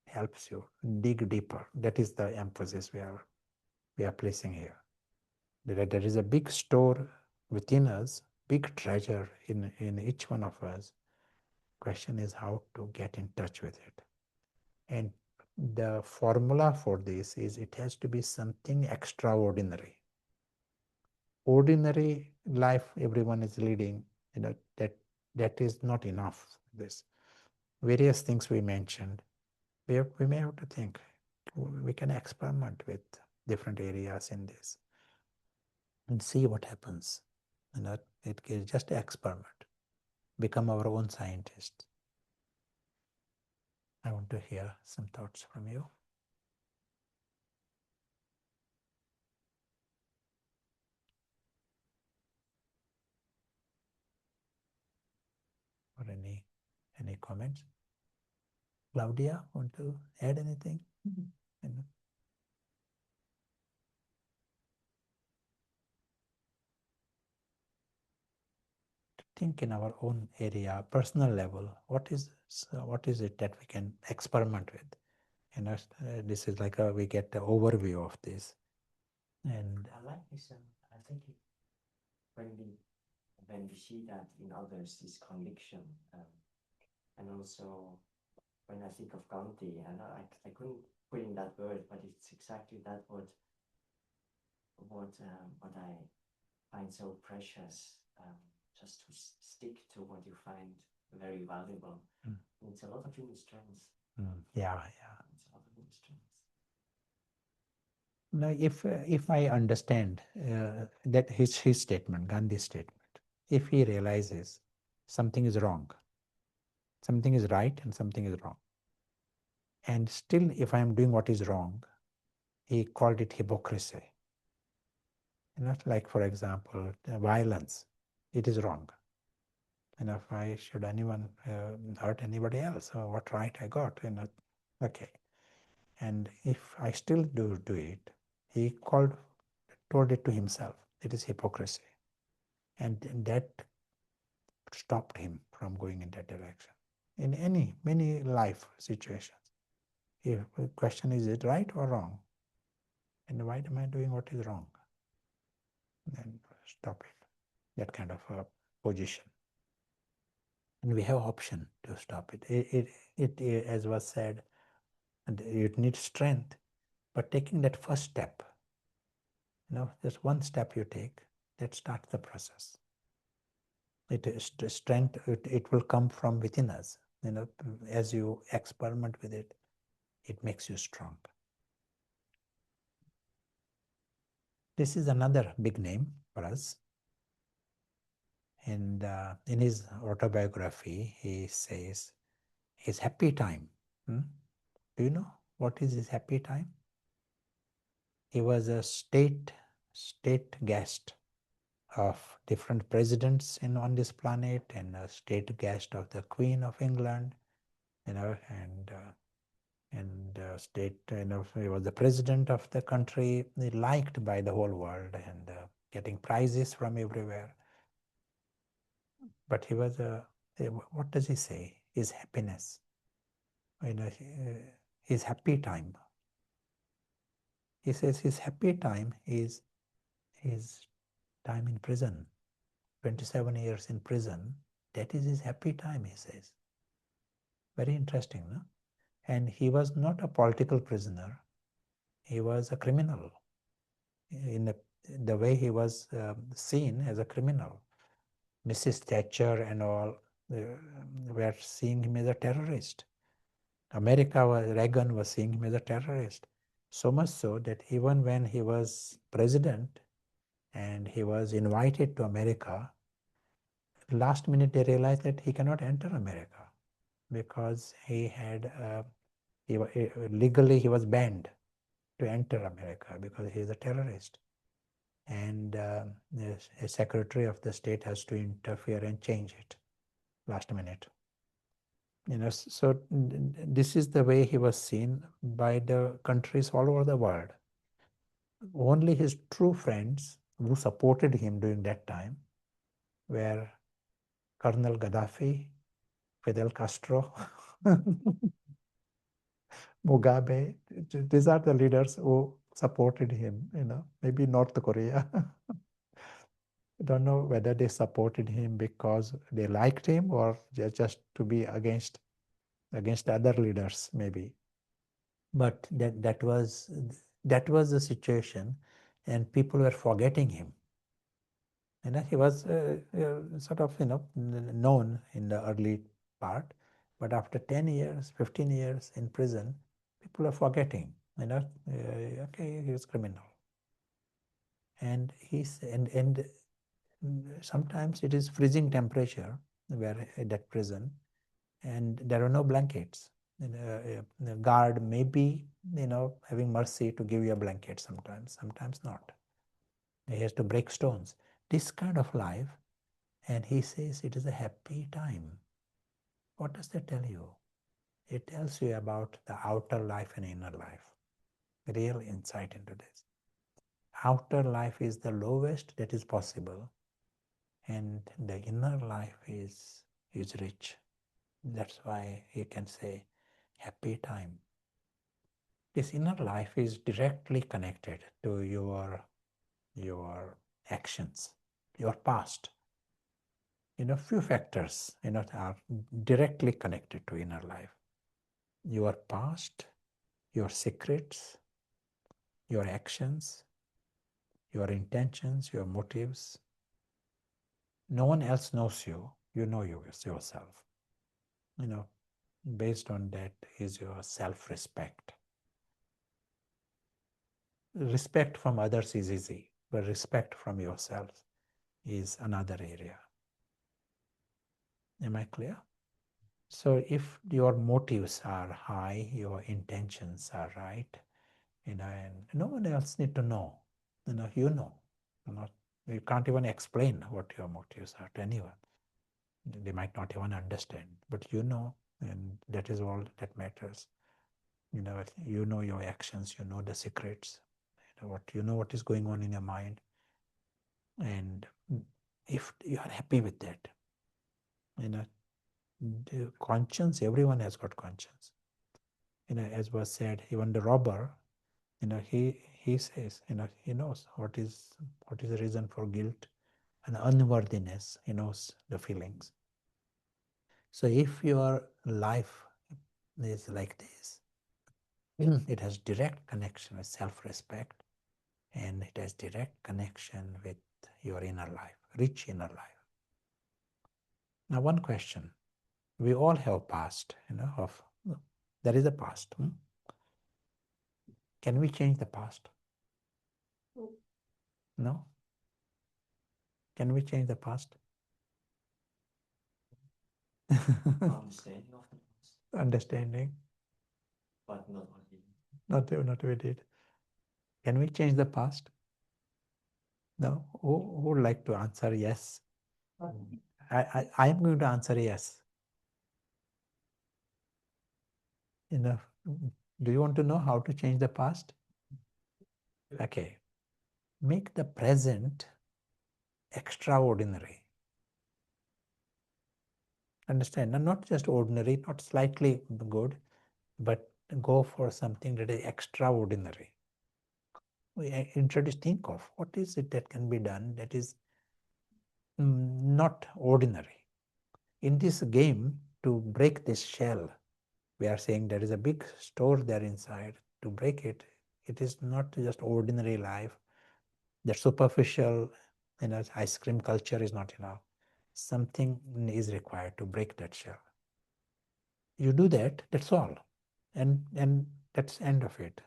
helps you dig deeper. That is the emphasis we are placing here. There is a big store within us, big treasure in each one of us. Question is how to get in touch with it. And the formula for this is it has to be something extraordinary. Ordinary life everyone is leading, that is not enough. This various things we mentioned, we may have to think, we can experiment with different areas in this and see what happens. It is just an experiment. Become our own scientists. I want to hear some thoughts from you. Or any comments? Claudia, want to add anything? Mm-hmm. Think in our own area, personal level, what is it that we can experiment with? This is like we get the overview of this. And I like this. I think when we see that in others, this conviction, and also when I think of Gandhi, and I couldn't put in that word, but it's exactly that word. What I find so precious, just to stick to what you find very valuable. It's a lot of inner strength. Yeah. It's a lot of inner strength. Now, if I understand that his statement, Gandhi's statement, if he realizes something is wrong, something is right and something is wrong, and still if I am doing what is wrong, he called it hypocrisy. Like, for example, violence, it is wrong. Why should anyone hurt anybody else? Or what right I got? Okay. And if I still do it, he told it to himself. It is hypocrisy. And that stopped him from going in that direction. In many life situations. If the question is it right or wrong? And why am I doing what is wrong? Then stop it. That kind of a position. And we have option to stop it. It as was said, and it needs strength. But taking that first step, just one step you take, that starts the process. It is strength. It will come from within us. As you experiment with it, it makes you strong. This is another big name for us. And in his autobiography, he says his happy time. Do you know what is his happy time? He was a state guest of different presidents on this planet, and a state guest of the Queen of England, and state, he was the president of the country, liked by the whole world, and getting prizes from everywhere. But he was what does he say? His happiness, his happy time. He says his happy time is his time in prison, 27 years in prison. That is his happy time, he says. Very interesting, no? And he was not a political prisoner. He was a criminal. In the way he was seen as a criminal. Mrs. Thatcher and all were seeing him as a terrorist. Reagan was seeing him as a terrorist. So much so that even when he was president and he was invited to America, last minute they realized that he cannot enter America because legally he was banned to enter America because he is a terrorist. And the Secretary of the State has to interfere and change it last minute. So this is the way he was seen by the countries all over the world. Only his true friends who supported him during that time were Colonel Gaddafi Fidel Castro, Mugabe. These are the leaders who supported him, maybe North Korea. I don't know whether they supported him because they liked him or just to be against other leaders, maybe. But that was the situation, and people were forgetting him. He was sort of known in the early part, but after 10 years, 15 years in prison, people are forgetting. Okay, he was criminal, and sometimes it is freezing temperature where at that prison, and there are no blankets. The guard may be having mercy to give you a blanket sometimes not. He has to break stones. This kind of life, and he says it is a happy time. What does that tell you? It tells you about the outer life and inner life. Real insight into this. Outer life is the lowest that is possible, and the inner life is rich. That's why you can say happy time. This inner life is directly connected to your actions, your past. Few factors are directly connected to inner life. Your past, your secrets, your actions, your intentions, your motives. No one else knows you. You know yourself. Based on that is your self-respect. Respect from others is easy, but respect from yourself is another area. Am I clear? So if your motives are high, your intentions are right, and no one else need to know. You know. You can't even explain what your motives are to anyone. They might not even understand, but and that is all that matters. You know your actions, you know the secrets, what is going on in your mind, and if you are happy with that, the conscience. Everyone has got conscience. As was said, even the robber, he says, he knows what is the reason for guilt and unworthiness. He knows the feelings. So if your life is like this, it has direct connection with self-respect, and it has direct connection with your inner life, rich inner life. Now, one question: we all have past, there is a past. Can we change the past? No. Can we change the past? Understanding of the past, Understanding, but not what we not we did. Can we change the past? No. Who would like to answer yes? I am going to answer yes. Do you want to know how to change the past? Okay. Make the present extraordinary. Understand? Not just ordinary, not slightly good, but go for something that is extraordinary. We introduce, think of what is it that can be done that is not ordinary. In this game, to break this shell, we are saying there is a big store there inside. To break it, it is not just ordinary life. The superficial, ice cream culture is not enough. Something is required to break that shell. You do that, that's all. And that's the end of it.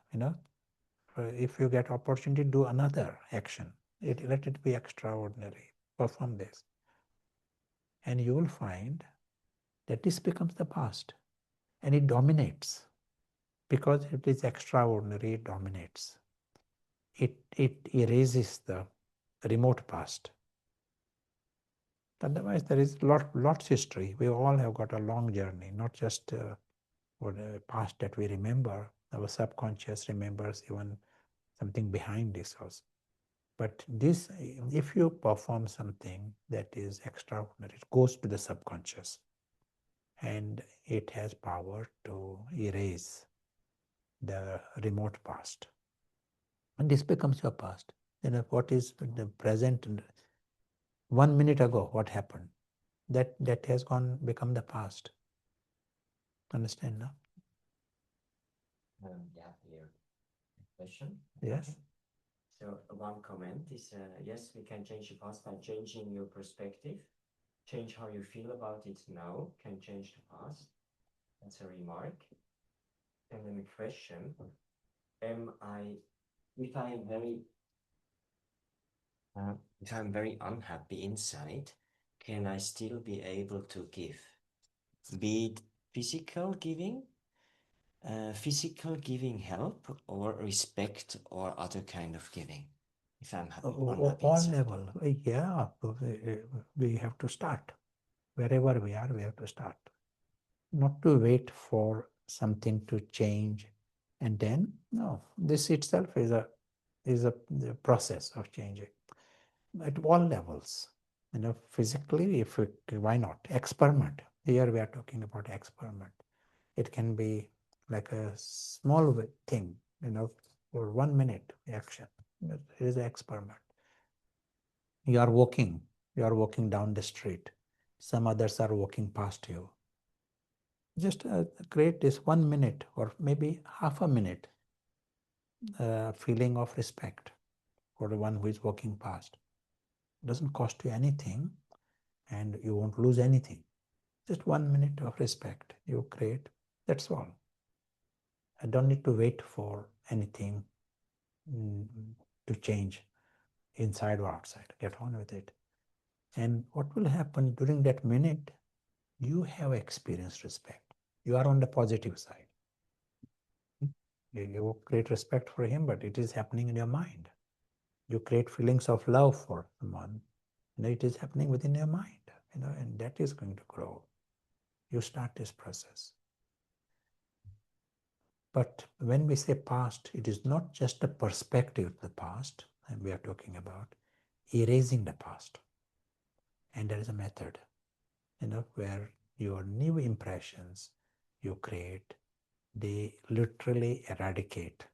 If you get opportunity, do another action. Let it be extraordinary. Perform this. And you will find that this becomes the past. And it dominates. Because it is extraordinary, it dominates. It erases the remote past. Otherwise, there is lots history. We all have got a long journey, not just past that we remember. Our subconscious remembers even something behind this also. But this, if you perform something that is extraordinary, it goes to the subconscious. and it has power to erase the remote past. And this becomes your past. What is the present? 1 minute ago, what happened? That has become the past. Understand now? Yeah, clear. Question? Yes. So one comment is, yes, we can change the past by changing your perspective. Change how you feel about it now can change the past. That's a remark. And then a question, if I'm very unhappy inside, can I still be able to give? Be it physical giving help, or respect, or other kind of giving, if I'm unhappy All inside. level. Yeah, we have to start. Wherever we are, we have to start. Not to wait for something to change and then, no, this itself is a process of changing at all levels. Physically, why not? Experiment. Here we are talking about experiment. It can be like a small thing, for 1 minute action. It is an experiment. You are walking down the street. Some others are walking past you. Just create this 1 minute or maybe half a minute feeling of respect for the one who is walking past. It doesn't cost you anything and you won't lose anything. Just 1 minute of respect you create. That's all. I don't need to wait for anything to change inside or outside. Get on with it. And what will happen during that minute? You have experienced respect. You are on the positive side. You create respect for him, but it is happening in your mind. You create feelings of love for someone, it is happening within your mind, and that is going to grow. You start this process. But when we say past, it is not just the perspective of the past, and we are talking about erasing the past. And there is a method, where your new impressions you create, they literally eradicate.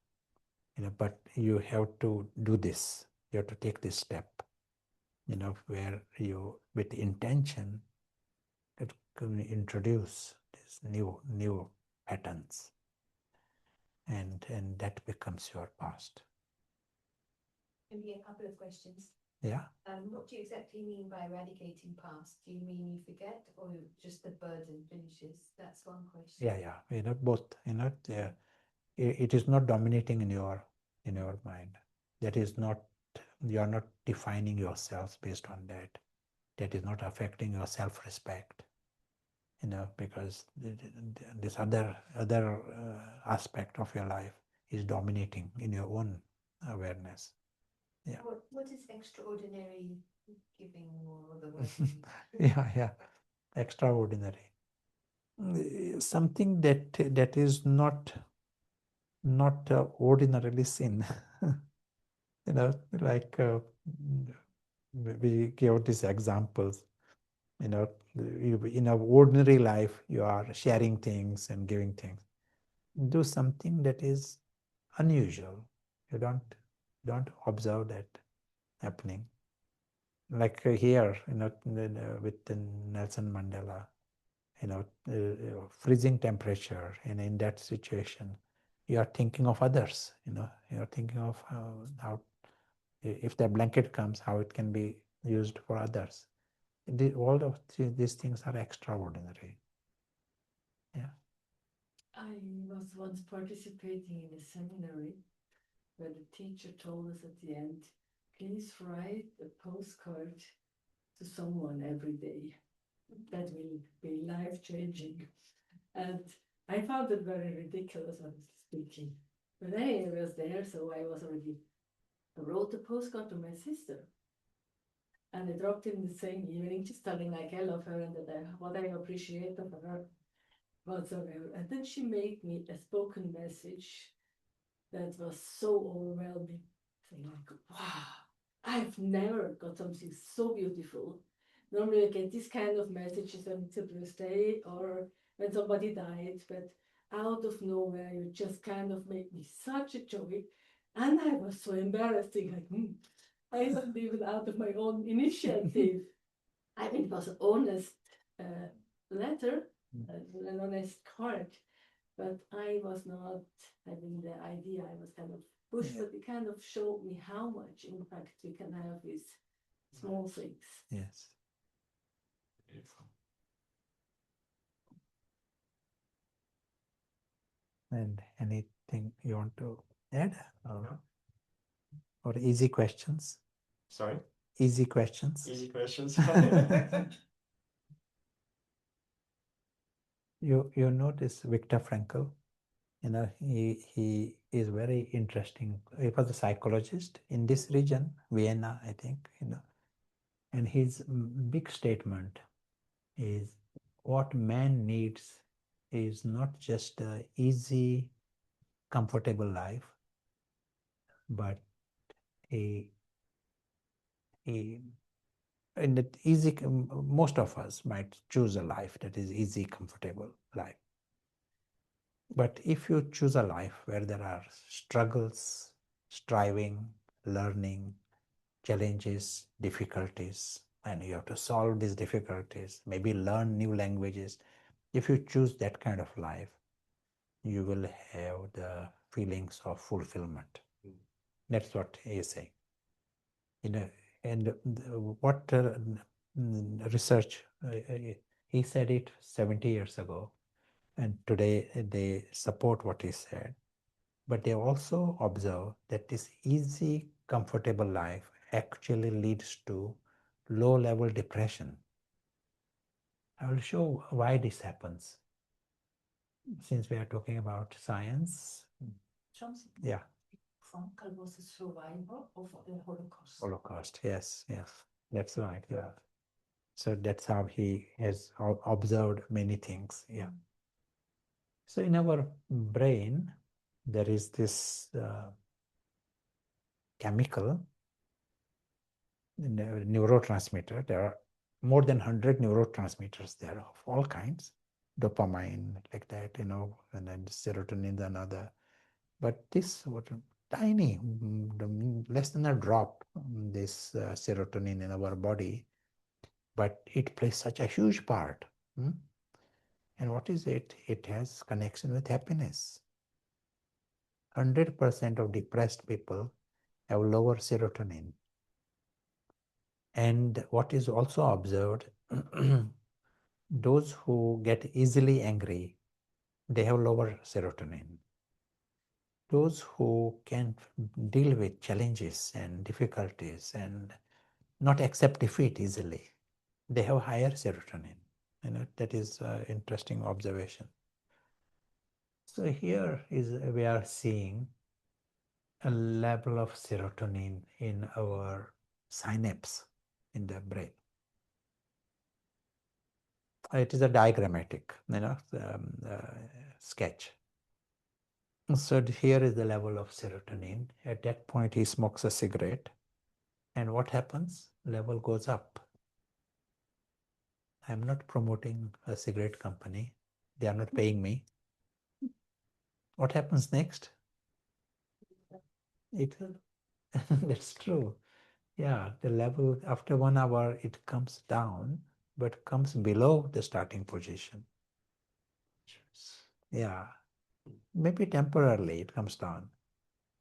But you have to do this. You have to take this step, where you, with intention, can introduce these new patterns, and that becomes your past. Maybe a couple of questions. Yeah. What do you exactly mean by eradicating past? Do you mean you forget, or just the burden finishes? That's one question. Yeah. Both. It is not dominating in your mind. That is not. You are not defining yourself based on that. That is not affecting your self-respect. Because this other aspect of your life is dominating in your own awareness. Yeah. What is extraordinary giving or the word? Yeah. Extraordinary. Something that is not ordinarily seen. Like we give these examples. In our ordinary life, you are sharing things and giving things. Do something that is unusual. You don't observe that happening. Like here, with Nelson Mandela, freezing temperature, and in that situation, you are thinking of others. You are thinking of how if the blanket comes, how it can be used for others. All of these things are extraordinary. Yeah. I was once participating in a seminary where the teacher told us at the end, please write a postcard to someone every day. That will be life-changing. And I found it very ridiculous, honestly speaking. But anyway, I was there, so I wrote a postcard to my sister. And I dropped in the same evening, just telling like I love her and what I appreciate of her whatsoever. And then she made me a spoken message that was so overwhelming. Saying like, wow, I've never got something so beautiful. Normally I get this kind of messages when it's a birthday or when somebody died, but out of nowhere, you just kind of make me such a joy. And I was so embarrassed, like, I wasn't even out of my own initiative. I mean, it was an honest letter, an honest card, but I was not having the idea. I was kind of pushed, but it kind of showed me how much impact we can have with small things. Yes. Beautiful. And anything you want to add? No. Or easy questions? Sorry? Easy questions? Easy questions. You notice Viktor Frankl, he is very interesting. He was a psychologist in this region, Vienna, I think, and his big statement is what man needs is not just an easy, comfortable life, but a in that easy, most of us might choose a life that is easy, comfortable life. But if you choose a life where there are struggles, striving, learning, challenges, difficulties, and you have to solve these difficulties, maybe learn new languages, if you choose that kind of life, you will have the feelings of fulfillment. That's what he is saying. And what research, he said it 70 years ago, and today they support what he said. But they also observe that this easy, comfortable life actually leads to low-level depression. I will show why this happens. Since we are talking about science. Johnson. Yeah. Frankl was a survivor of the Holocaust. Holocaust, yes, that's right. Yeah. So that's how he has observed many things. Yeah. So in our brain, there is this chemical neurotransmitter. There are more than 100 neurotransmitters there of all kinds. Dopamine, like that, and then serotonin, another. But this was tiny, less than a drop, this serotonin in our body, but it plays such a huge part. And what is it? It has connection with happiness. 100% of depressed people have lower serotonin. And what is also observed, those who get easily angry, they have lower serotonin. Those who can deal with challenges and difficulties and not accept defeat easily, they have higher serotonin. That is an interesting observation. So here we are seeing a level of serotonin in our synapse in the brain. It is a diagrammatic, sketch. So here is the level of serotonin. At that point, he smokes a cigarette, and what happens? Level goes up. I'm not promoting a cigarette company. They are not paying me. What happens next? That's true. Yeah, the level after 1 hour, it comes down, but comes below the starting position. Yeah, maybe temporarily it comes down.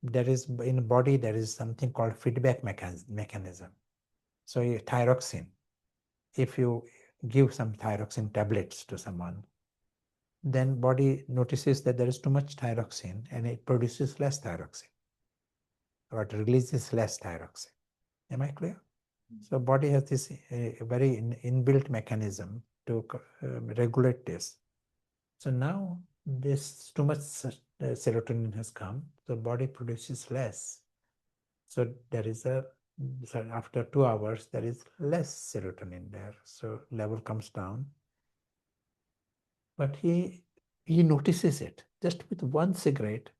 There is, in the body, there is something called feedback mechanism. So thyroxine, if you give some thyroxine tablets to someone, then body notices that there is too much thyroxine and it produces less thyroxine, or it releases less thyroxine. Am I clear? So body has this very inbuilt mechanism to regulate this. So now this too much serotonin has come, so body produces less. So there is so after 2 hours, there is less serotonin there. So level comes down. But he notices it. Just with one cigarette,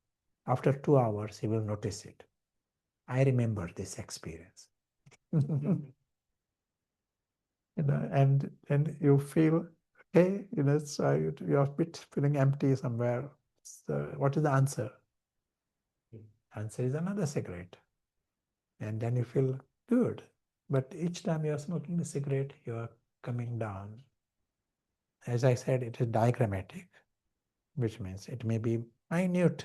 after 2 hours, he will notice it. I remember this experience. and you feel okay, so you're a bit feeling empty somewhere. So what is the answer? Answer is another cigarette, and then you feel good. But each time you are smoking the cigarette, you are coming down. As I said, it is diagrammatic, which means it may be minute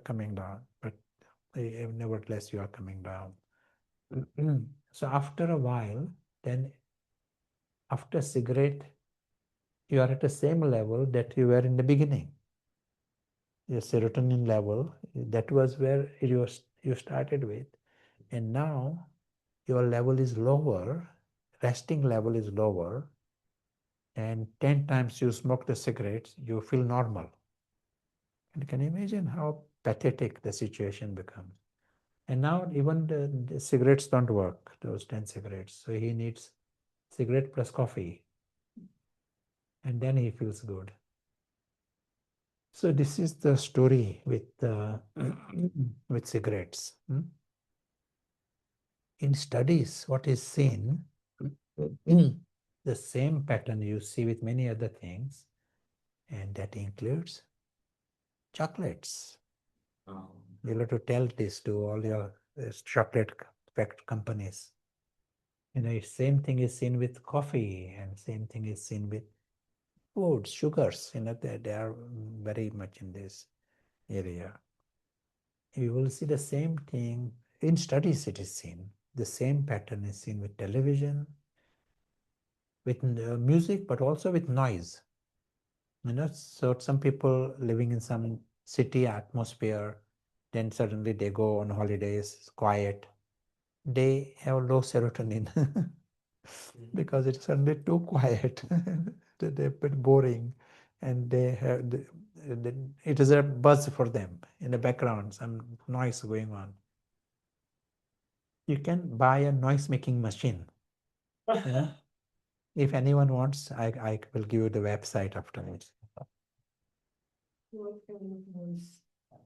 coming down, but nevertheless you are coming down. So after a while, then after cigarette, you are at the same level that you were in the beginning. Your serotonin level, that was where you started with, and now your level is lower, resting level is lower, and 10 times you smoke the cigarettes, you feel normal. And can you imagine how pathetic the situation becomes? And now even the cigarettes don't work, those 10 cigarettes. So he needs cigarette plus coffee, and then he feels good. So this is the story with with cigarettes. In studies, what is seen, the same pattern you see with many other things, and that includes chocolates. You'll have to tell this to all your chocolate companies. Same thing is seen with coffee, and same thing is seen with foods, sugars. They are very much in this area. You will see the same thing in studies. It is seen. The same pattern is seen with television, with music, but also with noise. So some people living in some city atmosphere, then suddenly they go on holidays, it's quiet. They have low serotonin because it's suddenly too quiet. They're a bit boring, and it is a buzz for them in the background, some noise going on. You can buy a noise making machine. If anyone wants, I will give you the website afterwards. What kind of noise?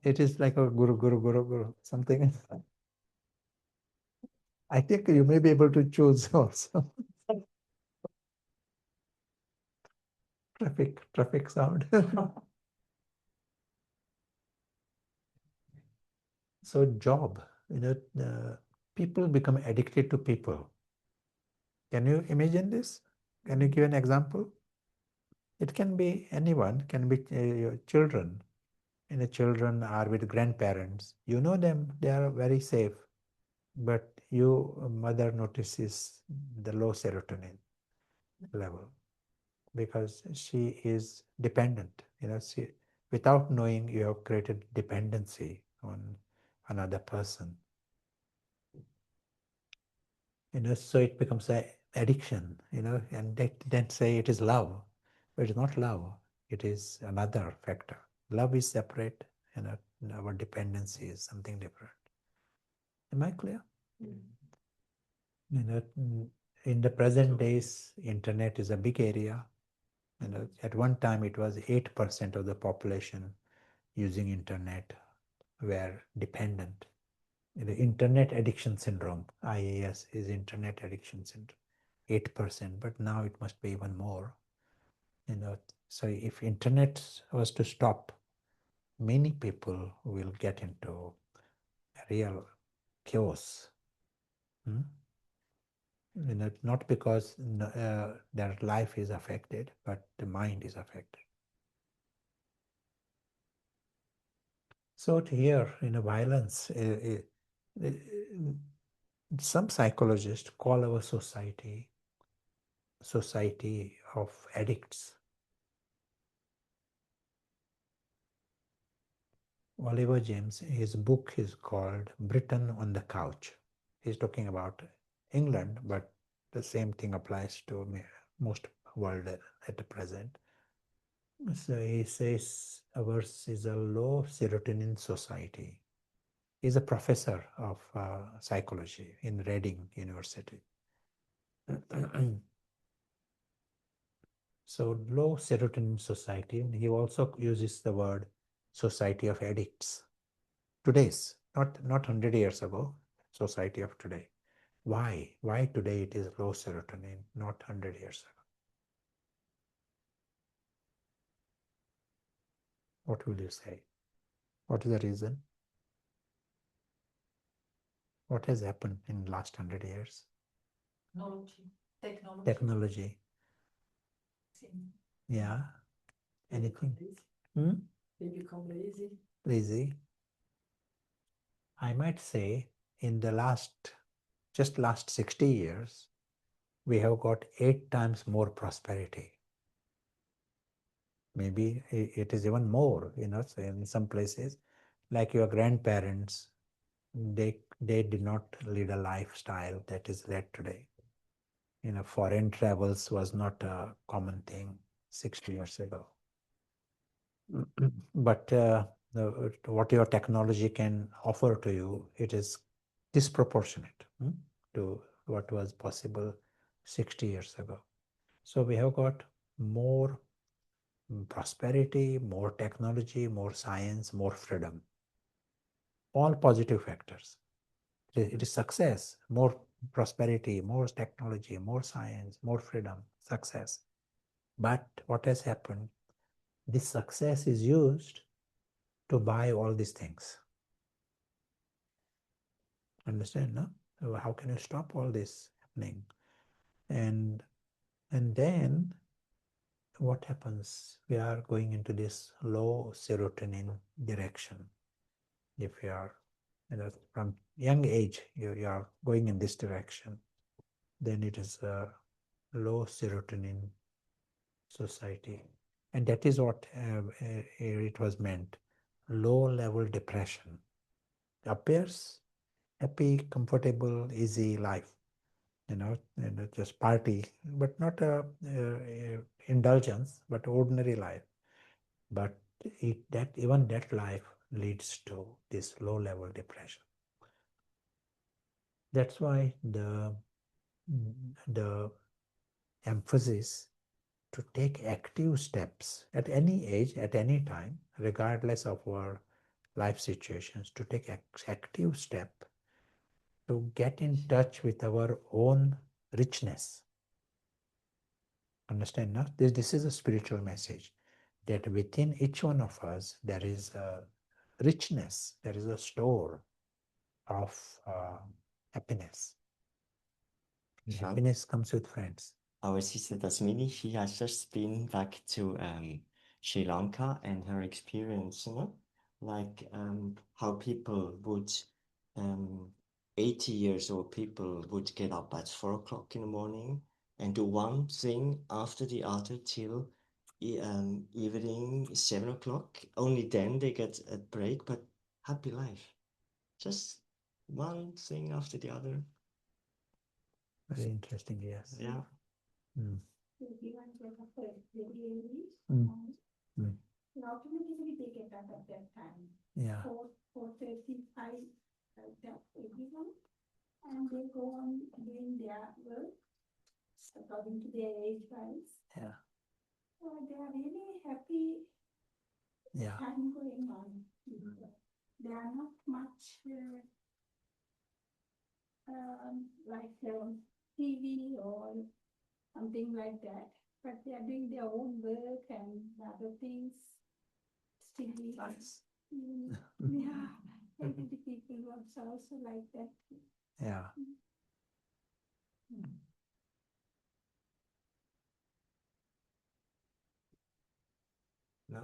It is like a guru, something. I think you may be able to choose also. Traffic sound. So job, people become addicted to people. Can you imagine this? Can you give an example? It can be anyone, can be your children. Children are with grandparents. You know them, they are very safe. But mother notices the low serotonin level because she is dependent. Without knowing, you have created dependency on another person. So it becomes an addiction, and then say it is love. But it is not love. It is another factor. Love is separate, and our dependency is something different. Am I clear? In the present days, internet is a big area. At one time it was 8% of the population using internet were dependent. The internet addiction syndrome, IAS, is internet addiction syndrome, 8%, but now it must be even more. So if internet was to stop, many people will get into a real chaos. Not because their life is affected, but the mind is affected. So here, violence, some psychologists call our society of addicts. Oliver James, his book is called Britain on the Couch. He's talking about England, but the same thing applies to most world at the present. So he says ours is a low serotonin society. He's a professor of psychology in Reading University. So low serotonin society, and he also uses the word society of addicts. Today's, not 100 years ago, society of today. Why? Why today it is low serotonin, not 100 years ago? What will you say? What is the reason? What has happened in the last 100 years? Technology. Technology. Yeah. Anything? They become lazy. Lazy. I might say in the last 60 years, we have got 8 times more prosperity. Maybe it is even more, so in some places, like your grandparents, they did not lead a lifestyle that is led today. Foreign travels was not a common thing 60 years ago. But what your technology can offer to you, it is disproportionate to what was possible 60 years ago. So we have got more prosperity, more technology, more science, more freedom. All positive factors. It is success, more prosperity, more technology, more science, more freedom, success. But what has happened? This success is used to buy all these things. Understand, no? So how can you stop all this happening? And then what happens? We are going into this low serotonin direction. If you are, from young age, you are going in this direction, then it is a low serotonin society. And that is what it was meant. Low level depression appears happy, comfortable, easy life, just party, but not indulgence, but ordinary life. But even that life leads to this low level depression. That's why the emphasis to take active steps at any age, at any time, regardless of our life situations, to take active step to get in touch with our own richness. Understand, no? This is a spiritual message, that within each one of us there is a richness, there is a store of happiness. Happiness comes with friends. Our sister Dasmini, she has just been back to Sri Lanka, and her experience, like how people would, 80 years old people would get up at 4 o'clock in the morning and do one thing after the other till evening 7 o'clock. Only then they get a break, but happy life. Just one thing after the other. Very interesting, yes. Yeah. Everyone get up very early. Automatically they get up at that time. Yeah. 4:35, like that, everyone. And they go on doing their work according to their age wise. Yeah. So they are really happy. Yeah. Time going on. They are not much like TV or something like that, but they are doing their own work and other things. Still, Nice. yeah, elderly people also like that. Yeah. No?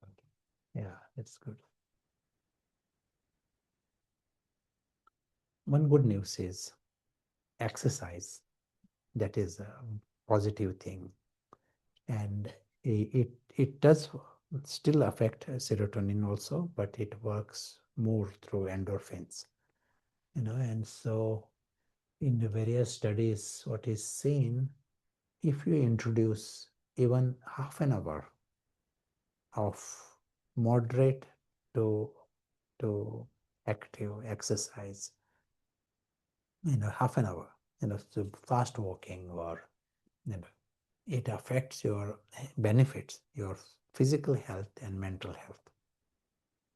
Okay. Yeah, that's good. One good news is exercise. That is a positive thing. And it does still affect serotonin also, but it works more through endorphins. And so in the various studies, what is seen, if you introduce even half an hour of moderate to active exercise, half an hour, so fast walking, or it affects your benefits, your physical health and mental health.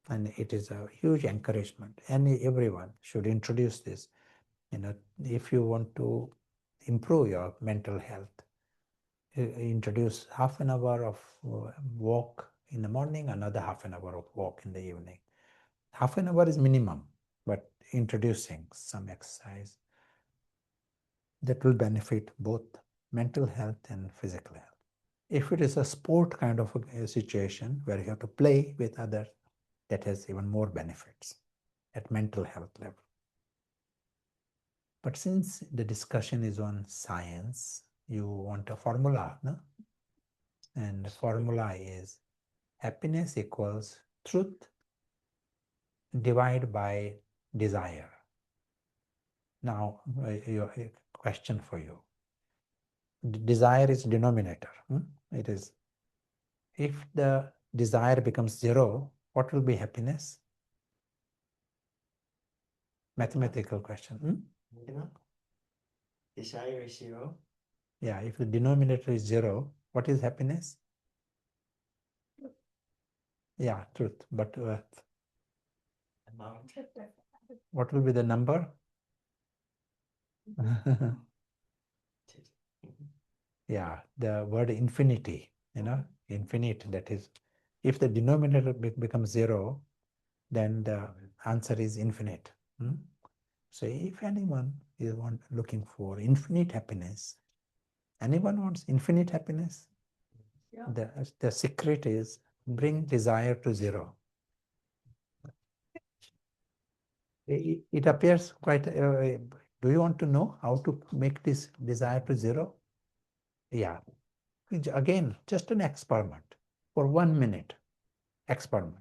And it is a huge encouragement. Everyone should introduce this. If you want to improve your mental health, introduce half an hour of walk in the morning, another half an hour of walk in the evening. Half an hour is minimum, but introducing some exercise that will benefit both mental health and physical health. If it is a sport kind of a situation where you have to play with others, that has even more benefits at mental health level. But since the discussion is on science, you want a formula, no? And the formula is happiness equals truth divided by desire. Now, a question for you. Desire is denominator. It is, if the desire becomes zero, what will be happiness? Mathematical question. Desire is zero. Yeah, if the denominator is zero, what is happiness? Yeah, truth. But Amount. what will be the number? Yeah, the word infinity, infinite, that is, if the denominator becomes zero, then the answer is infinite. So if anyone is looking for infinite happiness, anyone wants infinite happiness? Yeah. The secret is bring desire to zero. It appears quite, do you want to know how to make this desire to zero? Yeah. Again, just an experiment for 1 minute. Experiment.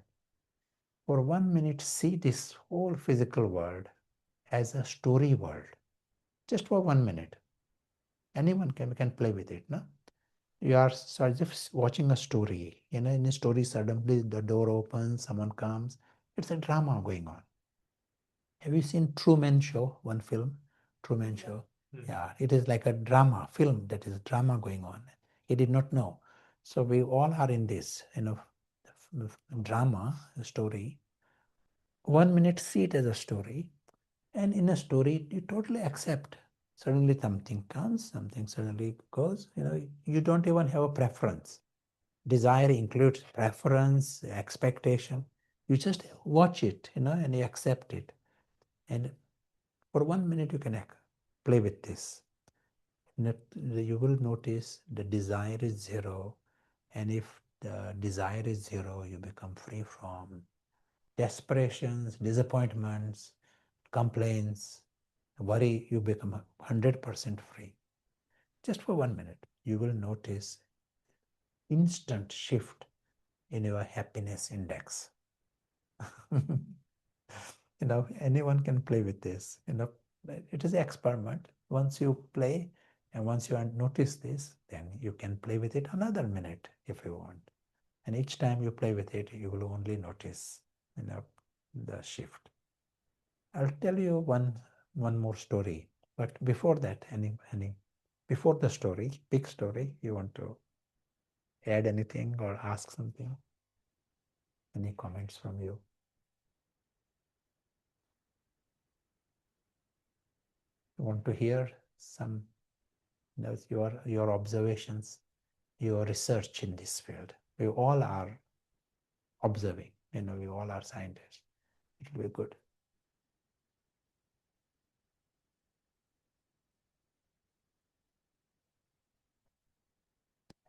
For 1 minute, see this whole physical world as a story world. Just for 1 minute. Anyone can play with it, no? You are sort of watching a story. In a story, suddenly the door opens, someone comes. It's a drama going on. Have you seen Truman Show, one film? Truman Show. Yeah, it is like a drama film, that is drama going on. He did not know. So we all are in this, drama, story. 1 minute, see it as a story. And in a story, you totally accept. Suddenly something comes, something suddenly goes. You don't even have a preference. Desire includes preference, expectation. You just watch it, and you accept it. And for 1 minute, you can play with this. You will notice the desire is zero. And if the desire is zero, you become free from desperations, disappointments, complaints, worry. You become 100% free. Just for 1 minute, you will notice instant shift in your happiness index. Anyone can play with this. It is an experiment. Once you play and once you notice this, then you can play with it another minute if you want. And each time you play with it, you will only notice, the shift. I'll tell you one more story. But before that, before the story, big story, you want to add anything or ask something? Any comments from you? You want to hear some, your observations, your research in this field? We all are observing, we all are scientists. It will be good.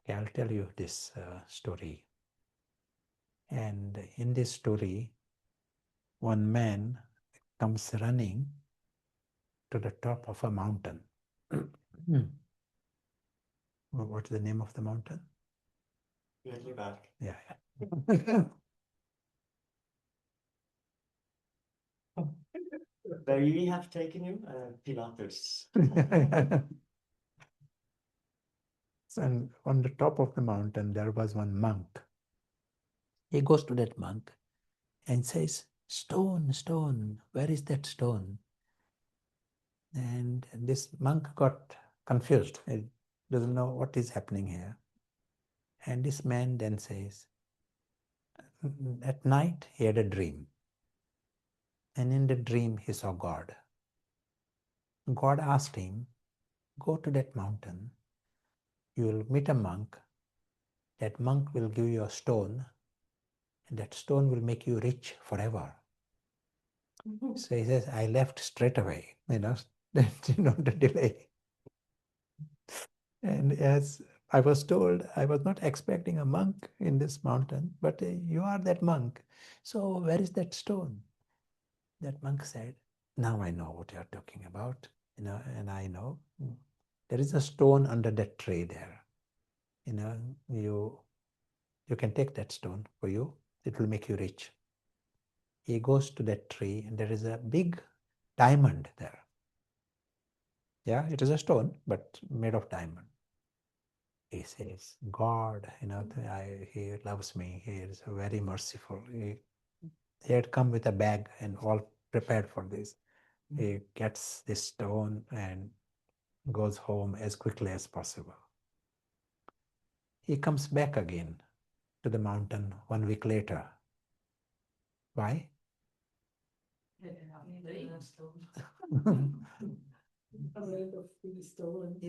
Okay, I'll tell you this story. And in this story, one man comes running to the top of a mountain. What's the name of the mountain? Yeah. Where we have taken you, Pilatus. And on the top of the mountain, there was one monk. He goes to that monk and says, "Stone, stone, where is that stone?" And this monk got confused. He doesn't know what is happening here. And this man then says, at night he had a dream. And in the dream he saw God. God asked him, go to that mountain. You will meet a monk. That monk will give you a stone. And that stone will make you rich forever. So he says, I left straight away, not to delay. And as I was told, I was not expecting a monk in this mountain, but you are that monk. So where is that stone? That monk said, now I know what you are talking about, and I know there is a stone under that tree there. You can take that stone for you. It will make you rich. He goes to that tree and there is a big diamond there. Yeah, it is a stone, but made of diamond. He says, God, he loves me. He is very merciful. He had come with a bag and all prepared for this. He gets this stone and goes home as quickly as possible. He comes back again to the mountain 1 week later. Why? He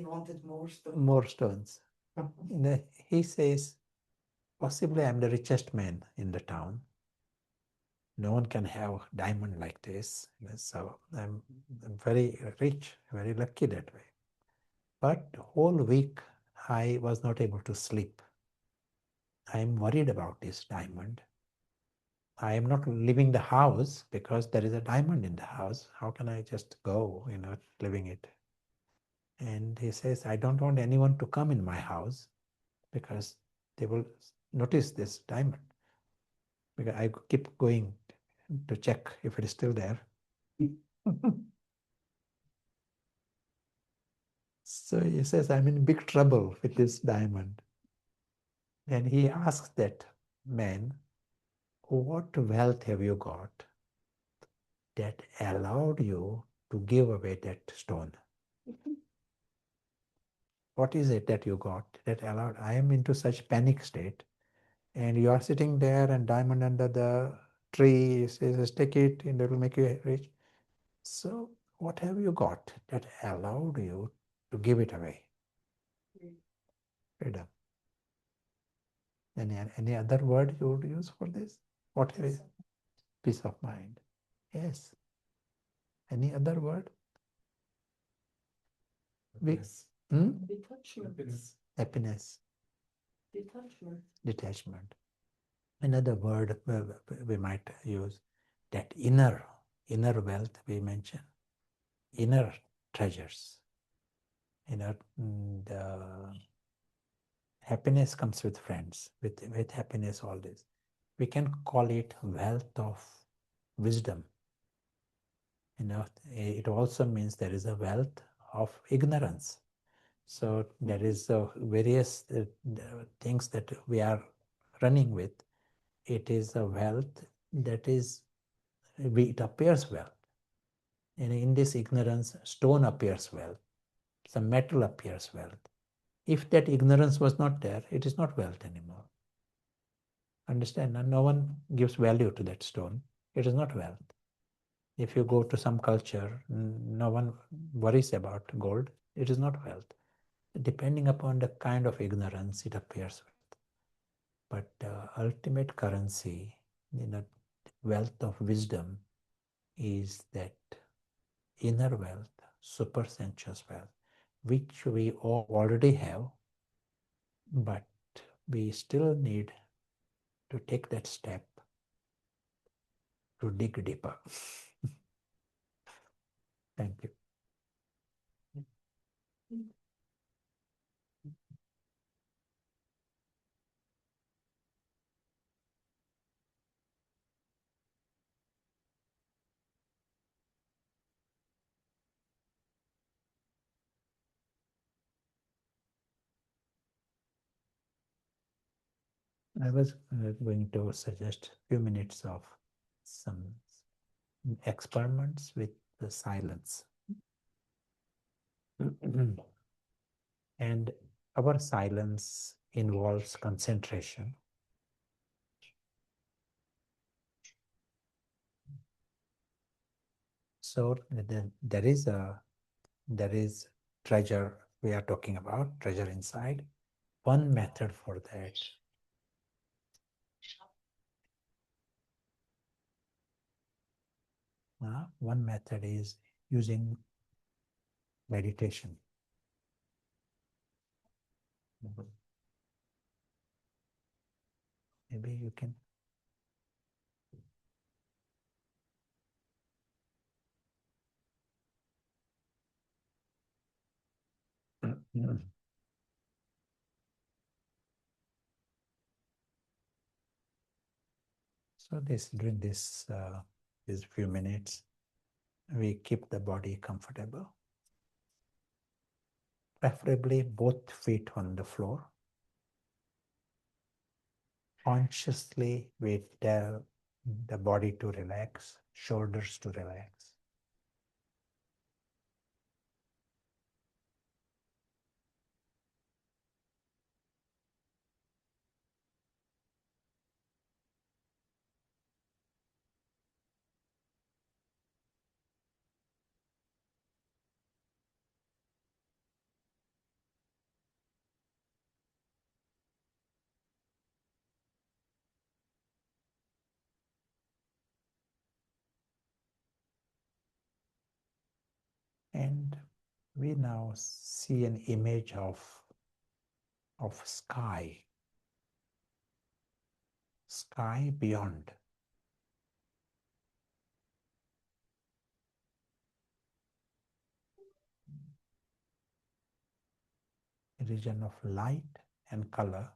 wanted more stones. More stones. He says, possibly I'm the richest man in the town. No one can have diamond like this. So I'm very rich, very lucky that way. But whole week I was not able to sleep. I am worried about this diamond. I am not leaving the house because there is a diamond in the house. How can I just go, leaving it? And he says, I don't want anyone to come in my house because they will notice this diamond. Because I keep going to check if it is still there. So he says, I'm in big trouble with this diamond. And he asks that man, what wealth have you got that allowed you to give away that stone? What is it that you got that allowed? I am into such panic state. And you are sitting there and diamond under the tree says, take it and it will make you rich. So what have you got that allowed you to give it away? Freedom. Any other word you would use for this? What is peace of mind? Yes. Any other word? Detachment. Happiness. Detachment. Another word we might use, that inner wealth we mentioned, inner treasures. The happiness comes with friends, with happiness, all this. We can call it wealth of wisdom. It also means there is a wealth of ignorance. So there is various things that we are running with. It is a wealth that is, it appears wealth. And in this ignorance, stone appears wealth. Some metal appears wealth. If that ignorance was not there, it is not wealth anymore. Understand? And no one gives value to that stone. It is not wealth. If you go to some culture, no one worries about gold. It is not wealth. Depending upon the kind of ignorance, it appears wealth. But ultimate currency, wealth of wisdom, is that inner wealth, supersensuous wealth, which we all already have, but we still need to take that step to dig deeper. Thank you. I was going to suggest a few minutes of some experiments with the silence. And our silence involves concentration. So there is treasure we are talking about, treasure inside. One method for that one method is using meditation. Maybe you can. So during these few minutes, we keep the body comfortable, preferably both feet on the floor. Consciously, we tell the body to relax, shoulders to relax. And we now see an image of sky beyond. A region of light and color.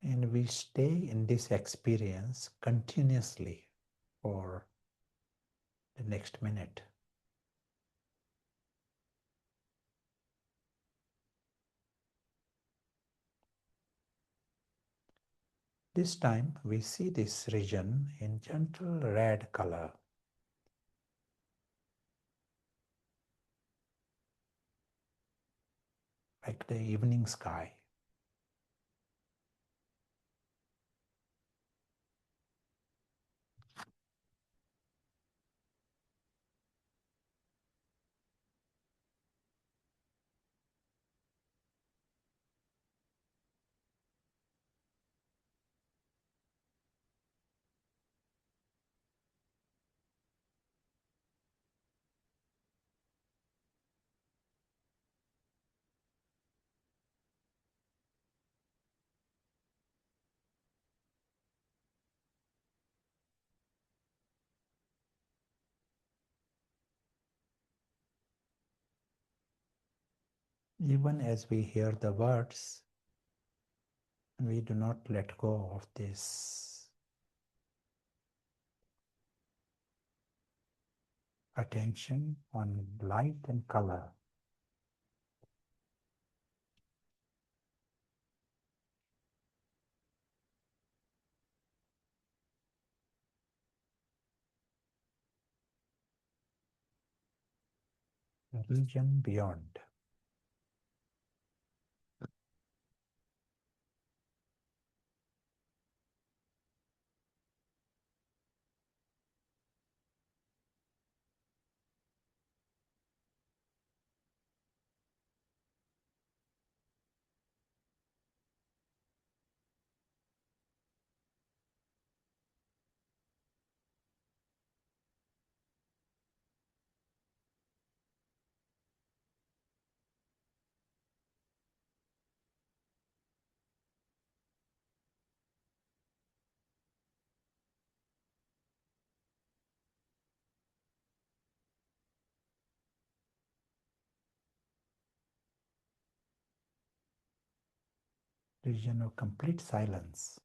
And we stay in this experience continuously for the next minute. This time we see this region in gentle red color. Like the evening sky. Even as we hear the words, we do not let go of this attention on light and color. The region beyond. Region of complete silence.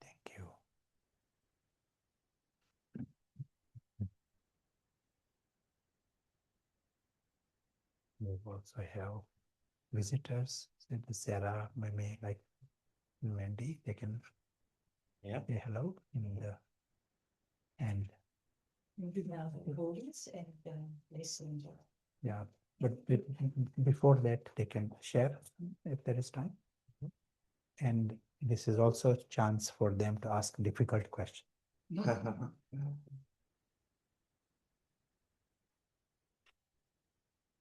Thank you. We also have visitors, said Sarah, maybe like Wendy, they can Yeah. say hello in the end. Maybe now the audience and listen. Yeah, but before that, they can share if there is time. And this is also a chance for them to ask difficult questions.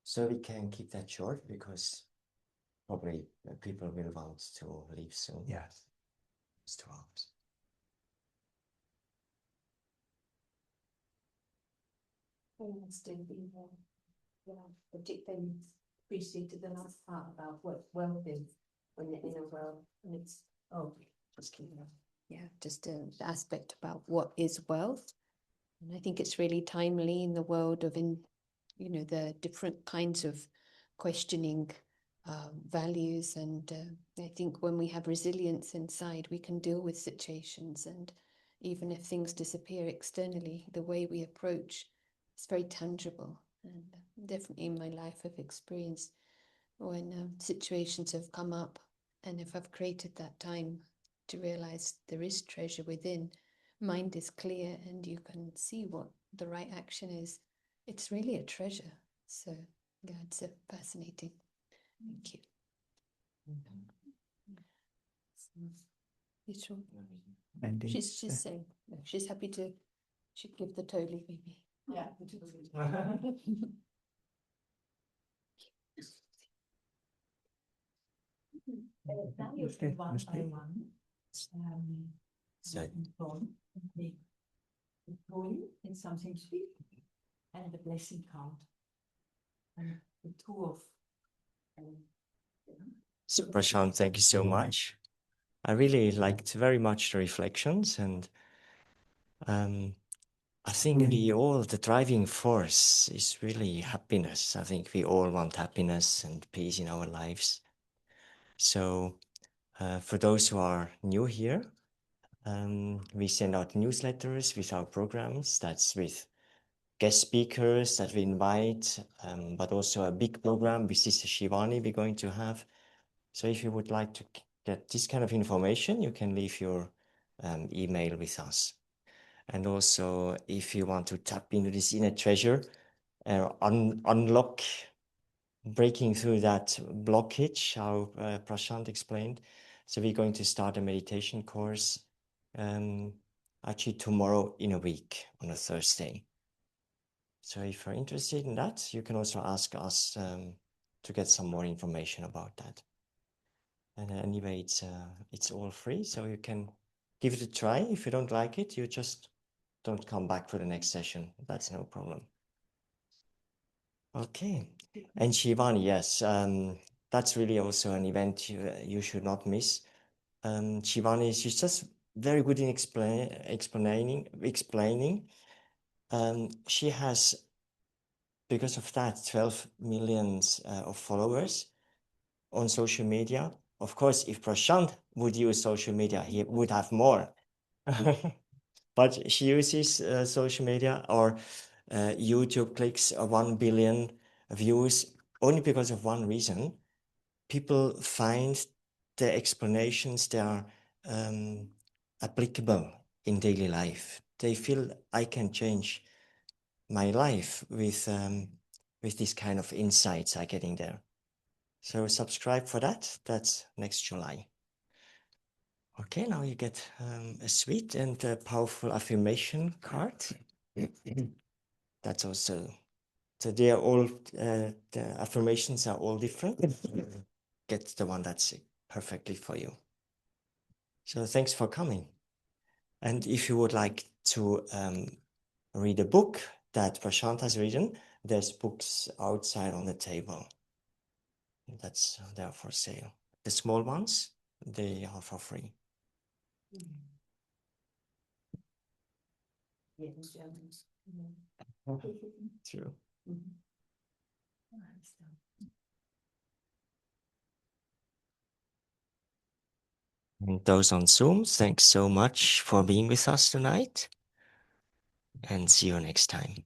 So we can keep that short because probably people will want to leave soon. Yes. It's 2 hours. And still be particularly appreciated the last part about what wealth is when you're in a world and it's just keep it up. Yeah, just the aspect about what is wealth. And I think it's really timely in the world of the different kinds of questioning values. And I think when we have resilience inside, we can deal with situations. And even if things disappear externally, the way we approach is very tangible. And definitely in my life, I've experienced when situations have come up, and if I've created that time to realize there is treasure within, mind is clear and you can see what the right action is. It's really a treasure. So yeah, it's fascinating. Thank you. You sure? Wendy, She's saying no, she's happy to. She'd give the totally maybe. Yeah. Now you Mistake, one by mistake. one. So- The poem is something to speak, and the blessing card. And the two of. So Prashant, thank you so much. I really liked very much the reflections, and I think the driving force is really happiness. I think we all want happiness and peace in our lives. So for those who are new here, we send out newsletters with our programs. That's with guest speakers that we invite, but also a big program with Sister Shivani we're going to have. So if you would like to get this kind of information, you can leave your email with us. And also, if you want to tap into this inner treasure, unlock, breaking through that blockage, how Prashant explained. So we're going to start a meditation course actually tomorrow in a week on a Thursday. So if you're interested in that, you can also ask us to get some more information about that. And anyway, it's all free, so you can give it a try. If you don't like it, you just don't come back for the next session. That's no problem. Okay. And Shivani, yes, that's really also an event you should not miss. Shivani, she's just very good in explaining. She has, because of that, 12 million of followers on social media. Of course, if Prashant would use social media, he would have more. But she uses social media, or YouTube clicks 1 billion views only because of one reason. People find the explanations that are applicable in daily life. They feel I can change my life with this kind of insights I'm getting there. So subscribe for that. That's next July. Okay, now you get a sweet and powerful affirmation card. That's also, so they are all, the affirmations are all different. Get the one that's perfectly for you. So thanks for coming. And if you would like to read a book that Prashant has written, there's books outside on the table. That's there for sale. The small ones, they are for free. True. And those on Zoom, thanks so much for being with us tonight, and see you next time.